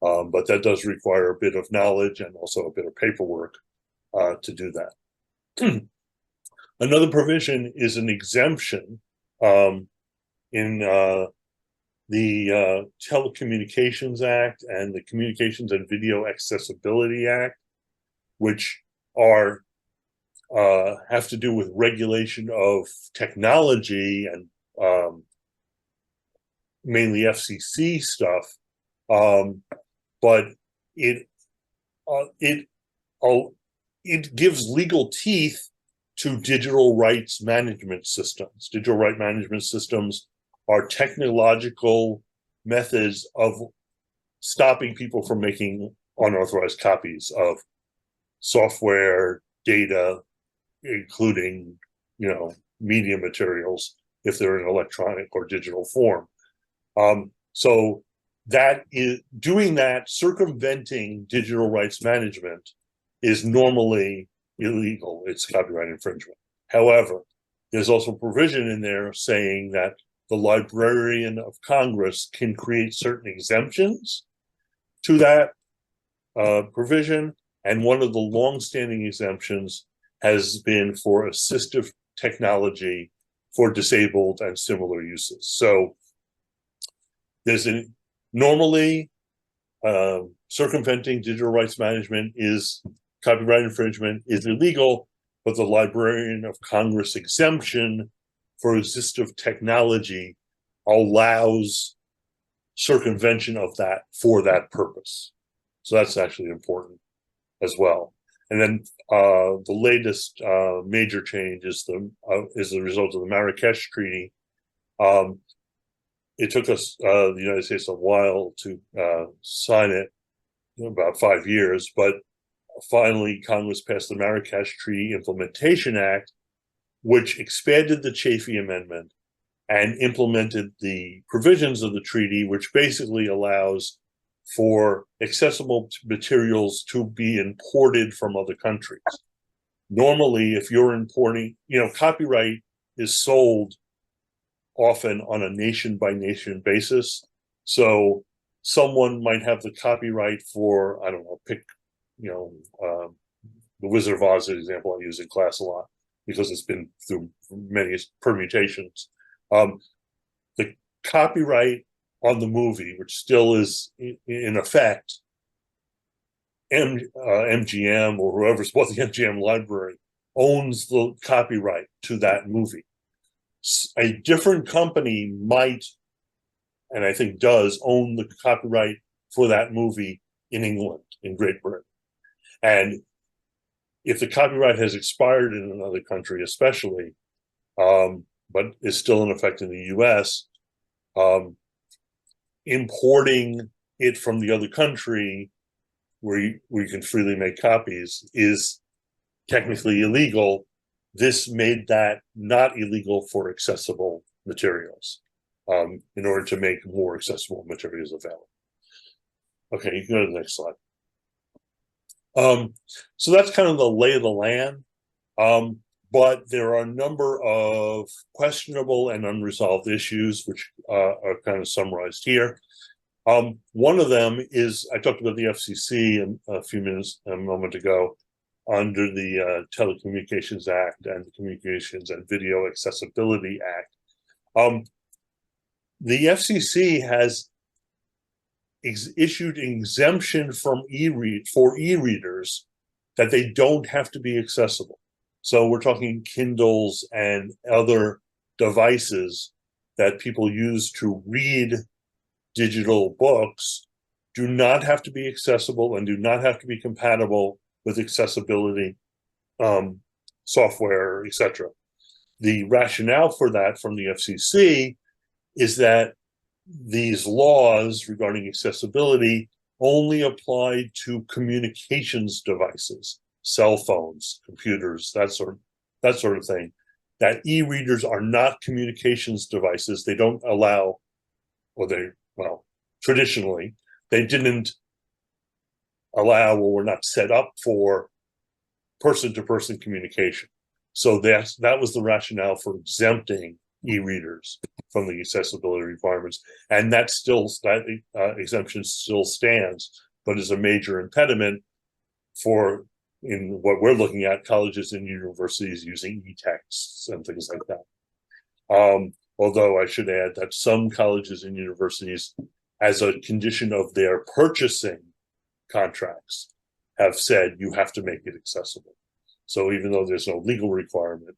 But that does require a bit of knowledge and also a bit of paperwork to do that. Another provision is an exemption in the Telecommunications Act and the Communications and Video Accessibility Act, which are have to do with regulation of technology and mainly FCC stuff. But it gives legal teeth to digital rights management systems. Digital rights management systems are technological methods of stopping people from making unauthorized copies of software, data, including, media materials, if they're in electronic or digital form. So that is doing that, circumventing digital rights management is normally illegal. It's copyright infringement. However, there's also provision in there saying that the Librarian of Congress can create certain exemptions to that provision. And one of the longstanding exemptions has been for assistive technology for disabled and similar uses. So there's normally circumventing digital rights management is copyright infringement, is illegal, but the Librarian of Congress exemption for assistive technology allows circumvention of that for that purpose. So that's actually important as well. And then the latest major change is the result of the Marrakesh Treaty. It took us, the United States, a while to sign it, about 5 years, but finally Congress passed the Marrakesh Treaty Implementation Act, which expanded the Chafee Amendment and implemented the provisions of the treaty, which basically allows for accessible materials to be imported from other countries. Normally, if you're importing, copyright is sold often on a nation-by-nation basis. So someone might have the copyright for, I don't know, pick, the Wizard of Oz example I use in class a lot because it's been through many permutations. The copyright on the movie, which still is in effect, MGM or whoever's bought the MGM library owns the copyright to that movie. A different company might, and I think does, own the copyright for that movie in England, in Great Britain. And if the copyright has expired in another country, especially, but is still in effect in the US, importing it from the other country where you can freely make copies is technically illegal. This made that not illegal for accessible materials, in order to make more accessible materials available. Okay, you can go to the next slide. So that's kind of the lay of the land. But there are a number of questionable and unresolved issues, which are kind of summarized here. One of them is, I talked about the FCC a moment ago, under the Telecommunications Act and the Communications and Video Accessibility Act. The FCC has issued exemption from e-readers that they don't have to be accessible. So we're talking Kindles and other devices that people use to read digital books do not have to be accessible and do not have to be compatible with accessibility software, etc. The rationale for that from the FCC is that these laws regarding accessibility only apply to communications devices, cell phones, computers, that sort of thing. That e-readers are not communications devices. They don't allow, traditionally, they didn't allow or were not set up for person-to-person communication. So that was the rationale for exempting e-readers from the accessibility requirements, and that exemption still stands, but is a major impediment for, in what we're looking at, colleges and universities using e-texts and things like that. Although I should add that some colleges and universities, as a condition of their purchasing contracts, have said you have to make it accessible. So even though there's no legal requirement,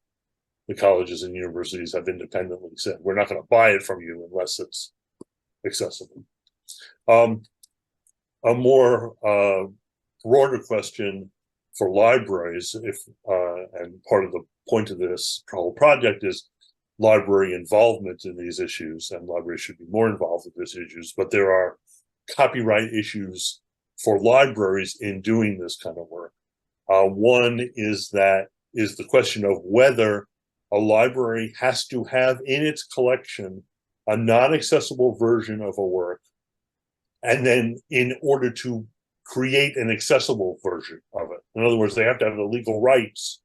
the colleges and universities have independently said, we're not going to buy it from you unless it's accessible. A more broader question for libraries, and part of the point of this whole project is library involvement in these issues, and libraries should be more involved in these issues, but there are copyright issues for libraries in doing this kind of work. One is the question of whether a library has to have in its collection a non-accessible version of a work, and then in order to create an accessible version of it. In other words, they have to have the legal rights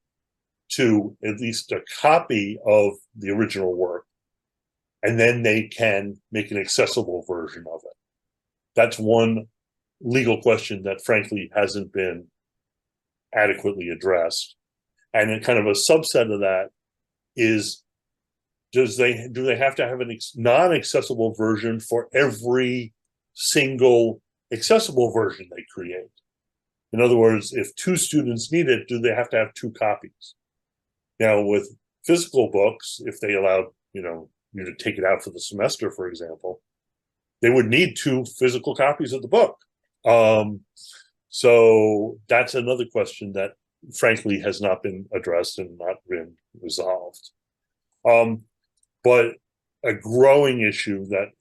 to at least a copy of the original work, and then they can make an accessible version of it. That's one legal question that frankly hasn't been adequately addressed. And then kind of a subset of that is, do they have to have a non-accessible version for every single accessible version they create? In other words, if 2 students need it, do they have to have 2 copies? Now, with physical books, if they allowed you to take it out for the semester, for example, they would need 2 physical copies of the book. So that's another question that frankly has not been addressed and not been resolved. But a growing issue that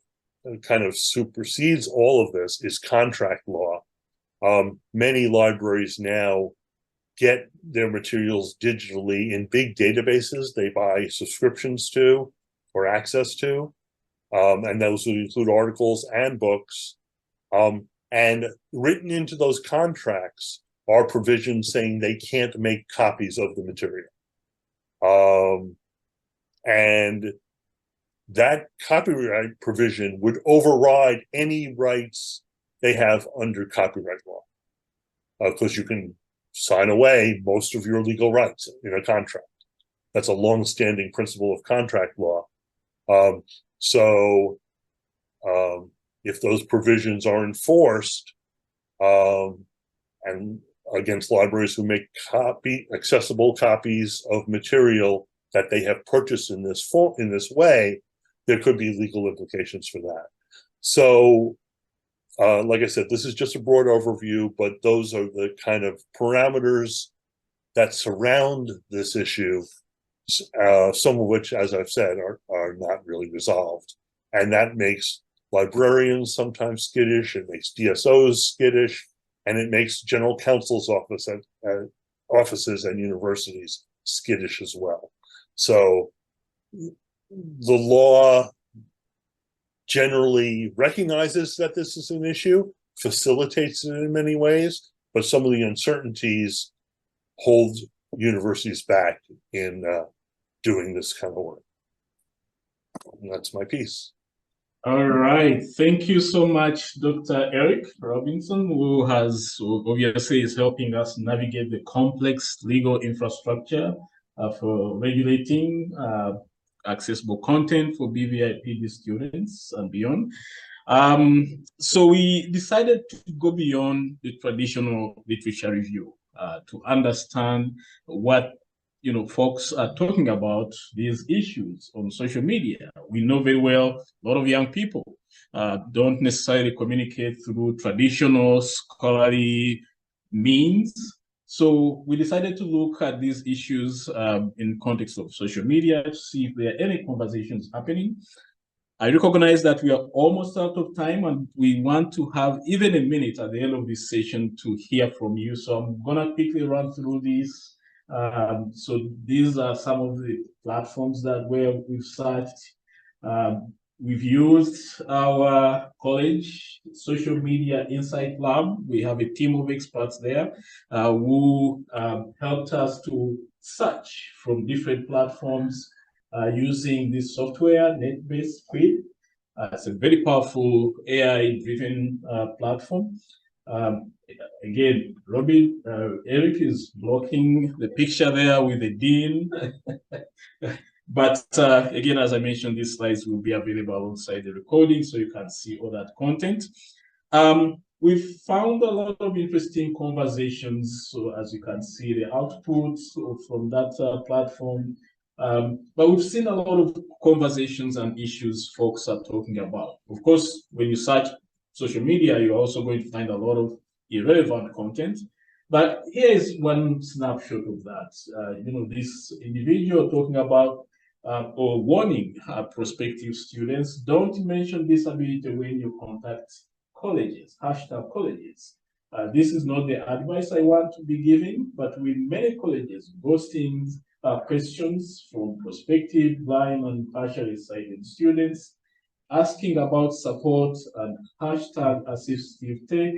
kind of supersedes all of this is contract law. Many libraries now get their materials digitally in big databases they buy subscriptions to or access to, and those would include articles and books. And written into those contracts are provisions saying they can't make copies of the material. And that copyright provision would override any rights they have under copyright law, because you can sign away most of your legal rights in a contract. That's a long-standing principle of contract law. If those provisions are enforced, and against libraries who make accessible copies of material that they have purchased in this way, there could be legal implications for that. So, like I said, this is just a broad overview, but those are the kind of parameters that surround this issue, some of which, as I've said, are not really resolved. And that makes librarians sometimes skittish, it makes DSOs skittish, and it makes general counsel's offices and universities skittish as well. So the law generally recognizes that this is an issue, facilitates it in many ways, but some of the uncertainties hold universities back in doing this kind of work. And that's my piece. All right. Thank you so much, Dr. Eric Robinson, who obviously is helping us navigate the complex legal infrastructure for regulating accessible content for BVIPD students and beyond. So we decided to go beyond the traditional literature review to understand what folks are talking about these issues on social media. We know very well a lot of young people don't necessarily communicate through traditional scholarly means. So we decided to look at these issues in context of social media to see if there are any conversations happening. I recognize that we are almost out of time and we want to have even a minute at the end of this session to hear from you. So I'm gonna quickly run through these. So these are some of the platforms where we've searched. We've used our college social media insight lab. We have a team of experts there who helped us to search from different platforms using this software, NetBase Quid. It's a very powerful AI-driven platform. Again, Eric is blocking the picture there with the dean. But again, as I mentioned, these slides will be available alongside the recording, so you can see all that content. We've found a lot of interesting conversations. So as you can see, the outputs from that platform. But we've seen a lot of conversations and issues folks are talking about. Of course, when you search social media, you're also going to find a lot of irrelevant content. But here is one snapshot of that. This individual talking about or warning prospective students, don't mention disability when you contact colleges, #colleges. This is not the advice I want to be giving, but with many colleges boasting questions from prospective blind and partially sighted students, asking about support and #assistive tech,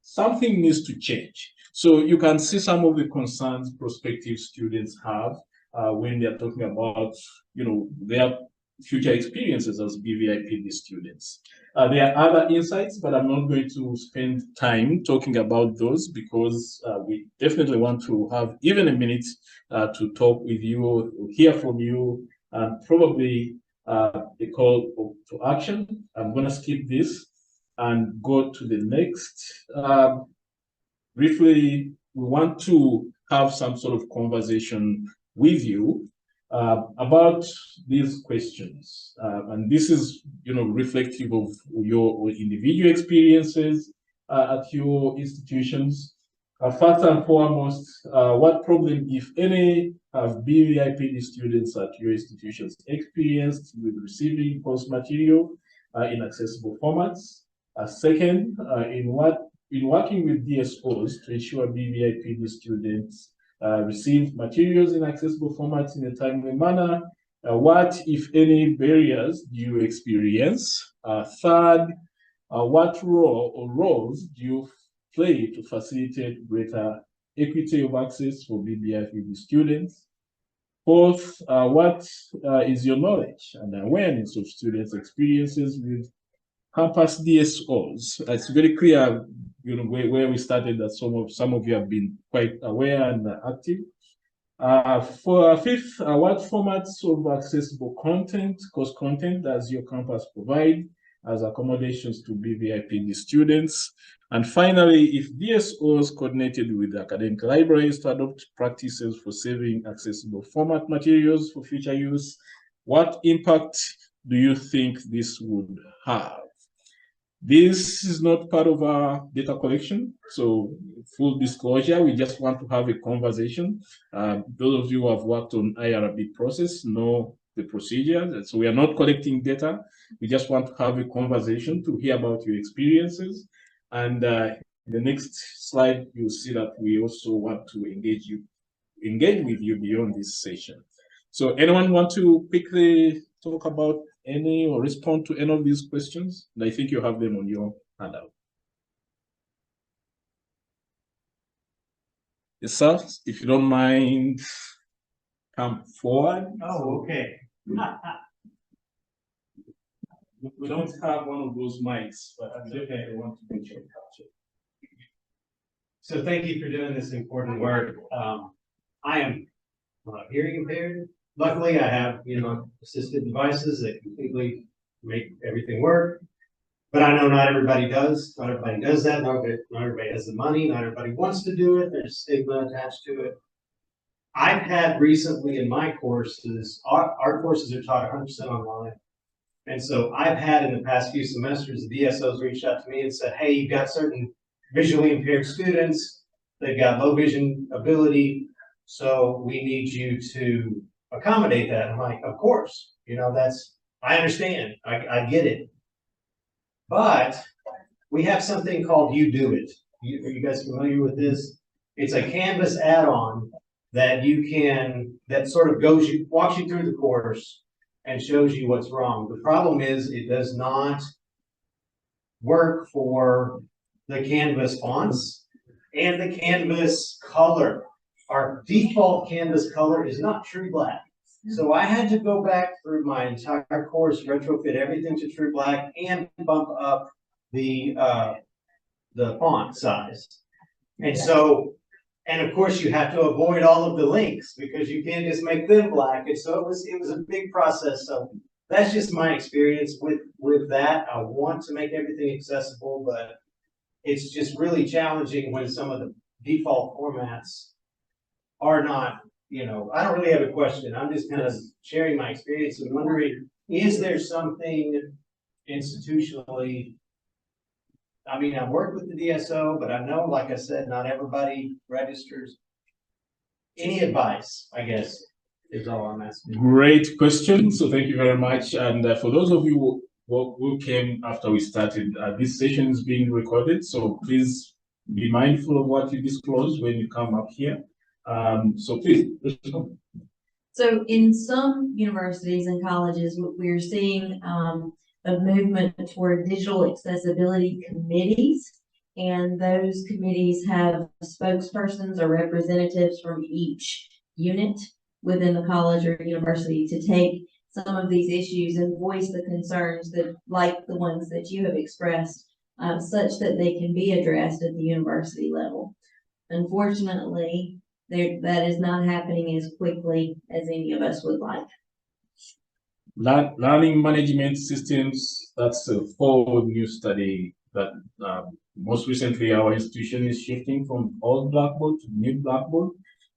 something needs to change. So you can see some of the concerns prospective students have when they're talking about, their future experiences as BVIPD students. There are other insights, but I'm not going to spend time talking about those because we definitely want to have even a minute to talk with you, hear from you, and probably a call to action. I'm going to skip this and go to the next. Briefly, we want to have some sort of conversation with you about these questions. And this is, reflective of your individual experiences at your institutions. First and foremost, what problem, if any, have BVIPD students at your institutions experienced with receiving course material in accessible formats? Second, in working with DSOs to ensure BVIPD students receive materials in accessible formats in a timely manner, what, if any, barriers do you experience? Third, what role or roles do you play to facilitate greater equity of access for BVIPD students? Fourth, what is your knowledge and awareness of students' experiences with campus DSOs? It's very clear, where we started that some of you have been quite aware and active. For fifth, what formats of accessible content, course content, does your campus provide as accommodations to BVIPD students? And finally, if DSOs coordinated with academic libraries to adopt practices for saving accessible format materials for future use, what impact do you think this would have? This is not part of our data collection, so full disclosure, we just want to have a conversation. Those of you who have worked on IRB process know the procedure, so we are not collecting data. We just want to have a conversation to hear about your experiences. And in the next slide, you'll see that we also want to engage with you beyond this session. So anyone want to quickly talk about any or respond to any of these questions? And I think you have them on your handout. yourself, if you don't mind, come forward. Oh, okay. We don't have one of those mics, but I definitely want to make sure. So thank you for doing this important work. I am hearing impaired. Luckily, I have, assisted devices that completely make everything work. But I know not everybody does. Not everybody does that. Not everybody has the money. Not everybody wants to do it. There's stigma attached to it. I've had recently in my courses, our courses are taught 100% online. And so I've had in the past few semesters, the DSOs reached out to me and said, hey, you've got certain visually impaired students. They've got low vision ability. So we need you to accommodate that. I'm like, of course, I understand. I get it. But we have something called UDoIT. Are you guys familiar with this? It's a Canvas add-on that that sort of walks you through the course and shows you what's wrong. The problem is it does not work for the Canvas fonts and the Canvas color. Our default Canvas color is not true black. So I had to go back through my entire course, retrofit everything to true black, and bump up the font size. And so, and of course you have to avoid all of the links because you can't just make them black. And so it was a big process. So that's just my experience with that. I want to make everything accessible, but it's just really challenging when some of the default formats are not, I don't really have a question. I'm just kind of sharing my experience and wondering, is there something institutionally? I mean, I've worked with the DSO, but I know, like I said, not everybody registers. Any advice, I guess, is all I'm asking. Great question. So thank you very much. And for those of you who came after we started, this session is being recorded. So please be mindful of what you disclose when you come up here. So please. So in some universities and colleges, what we're seeing a movement toward digital accessibility committees, and those committees have spokespersons or representatives from each unit within the college or university to take some of these issues and voice the concerns that, like the ones that you have expressed, such that they can be addressed at the university level. Unfortunately, that is not happening as quickly as any of us would like. Learning management systems, that's a whole new study that most recently our institution is shifting from old Blackboard to new Blackboard,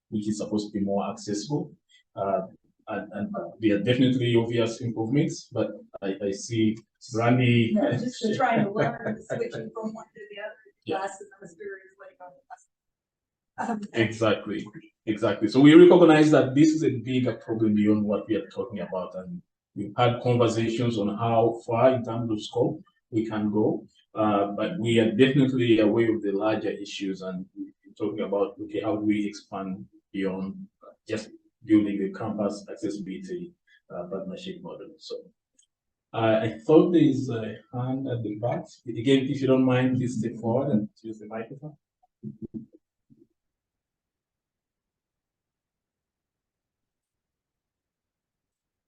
which is supposed to be more accessible. And there are definitely obvious improvements, but I see Randy. No, just to try to learn, switching from one to the other, classes and experience Exactly. So we recognize that this is a bigger problem beyond what we are talking about, and we've had conversations on how far in terms of scope we can go, but we are definitely aware of the larger issues, and we're talking about, okay, how do we expand beyond just building the campus accessibility partnership model. So I thought there is a hand at the back. Again, if you don't mind, please step forward and use the microphone.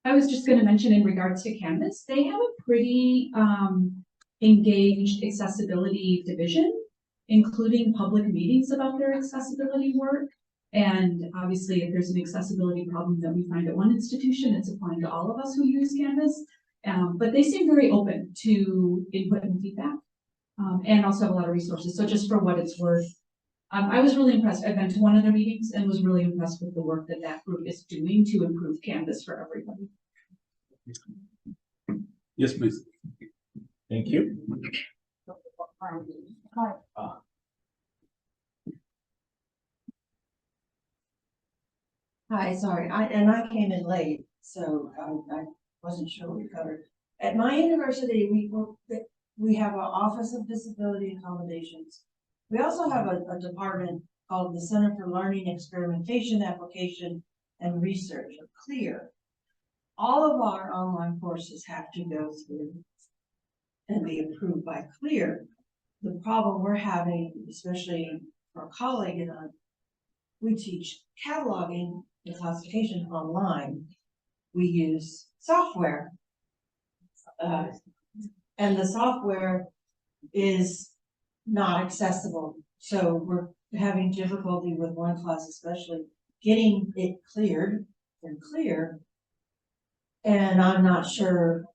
I was just going to mention in regards to Canvas, they have a pretty engaged accessibility division, including public meetings about their accessibility work. And obviously, if there's an accessibility problem that we find at one institution, it's applying to all of us who use Canvas. But they seem very open to input and feedback, and also have a lot of resources. So just for what it's worth, I was really impressed. I've been to one of their meetings and was really impressed with the work that that group is doing to improve Canvas for everybody. Yes, please. Thank you. Hi, sorry, I came in late, so I wasn't sure what we covered. At my university, we have an Office of Disability Accommodations. We also have a department called the Center for Learning, Experimentation, Application, and Research, or CLEAR. All of our online courses have to go through and be approved by CLEAR. The problem we're having, especially for a colleague in a we teach cataloging and classification online. We use software. And the software is not accessible. So we're having difficulty with one class, especially getting it cleared and clear. And I'm not sure,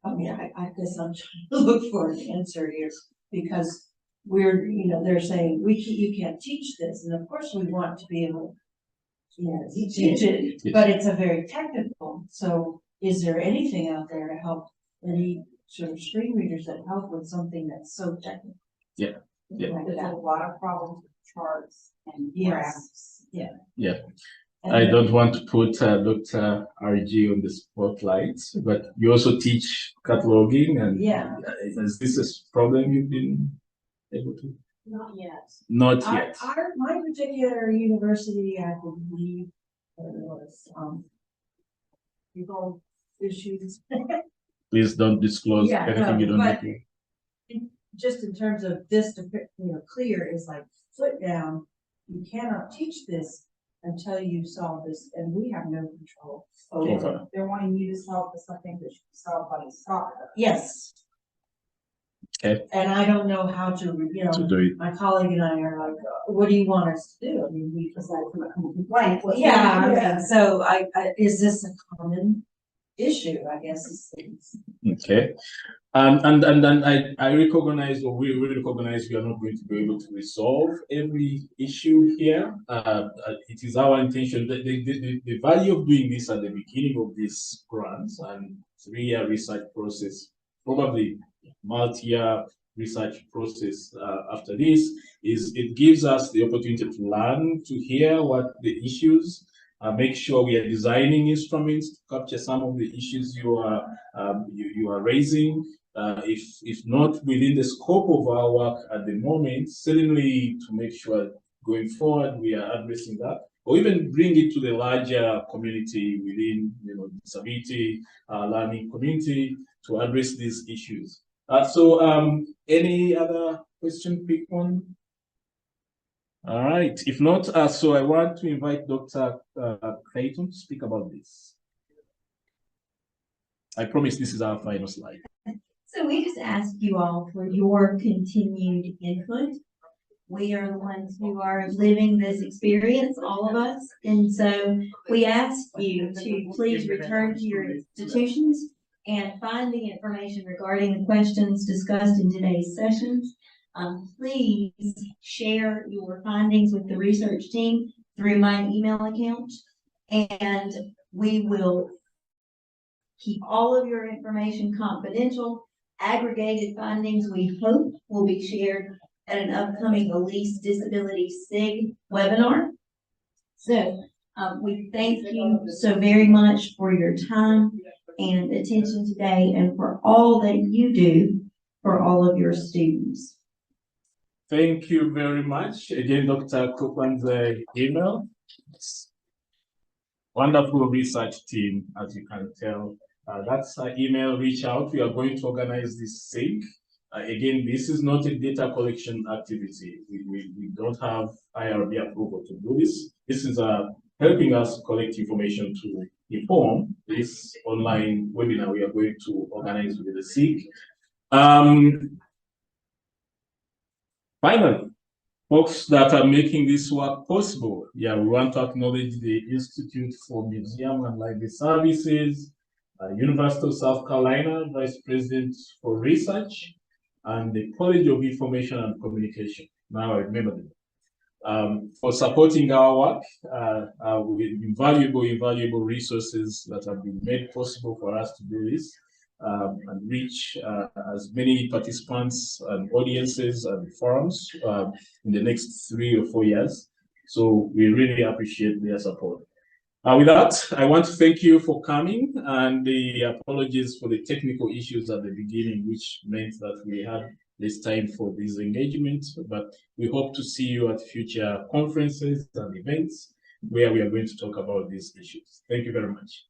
I mean, I guess I'm trying to look for an answer here because we're, you know, they're saying you can't teach this. And of course we want to be able to, you know, teach it, but it's a very technical. So is there anything out there to help any sort of screen readers that help with something that's so technical? Yeah. Yeah. Like There's a that. lot of problems with charts and Yes. graphs. Yeah. And I then- don't want to put Dr. RG on the spotlight, but you also teach cataloging, and Yeah. is this a problem you've been able to? Not yet. Not yet. My particular university, I believe, was, legal issues. Please don't disclose Yeah, anything you no, don't but- need to. Just in terms of this, clear is like foot down. You cannot teach this until you solve this, and we have no control over. Okay. They're wanting you to solve for something that should be solved by the software. Yes. Okay. And I don't know how to, you To know, do it. my colleague and I are like, what do you want us to do? I mean, we just like, Complaint. yeah, so is this a common issue, I guess is. Okay. And then I recognize, or we recognize we are not going to be able to resolve every issue here. It is our intention that the value of doing this at the beginning of this grant and 3-year research process, probably multi-year research process after this, is it gives us the opportunity to learn, to hear what the issues, make sure we are designing instruments to capture some of the issues you are raising. If not within the scope of our work at the moment, certainly to make sure going forward we are addressing that, or even bring it to the larger community within, you know, disability learning community to address these issues. So any other question, pick one? All right, if not, so I want to invite Dr. Clayton to speak about this. I promise this is our final slide. So we just ask you all for your continued input. We are the ones who are living this experience, all of us. And so we ask you to please return to your institutions and find the information regarding the questions discussed in today's sessions. Please share your findings with the research team through my email account, and we will keep all of your information confidential. Aggregated findings, we hope, will be shared at an upcoming Elise Disability SIG webinar. So we thank you so very much for your time and attention today and for all that you do for all of your students. Thank you very much. Again, Dr. Copeland's email. Wonderful research team, as you can tell. That's our email, reach out. We are going to organize this SIG. Again, this is not a data collection activity. We don't have IRB approval to do this. This is helping us collect information to inform this online webinar we are going to organize with the SIG. Finally, folks that are making this work possible. Yeah, we want to acknowledge the Institute for Museum and Library Services, University of South Carolina, Vice President for Research, and the College of Information and Communication. Now I remember them. For supporting our work with invaluable resources that have been made possible for us to do this and reach as many participants and audiences and forums in the next 3 or 4 years. So we really appreciate their support. With that, I want to thank you for coming, and the apologies for the technical issues at the beginning, which meant that we had less time for this engagement, but we hope to see you at future conferences and events where we are going to talk about these issues. Thank you very much.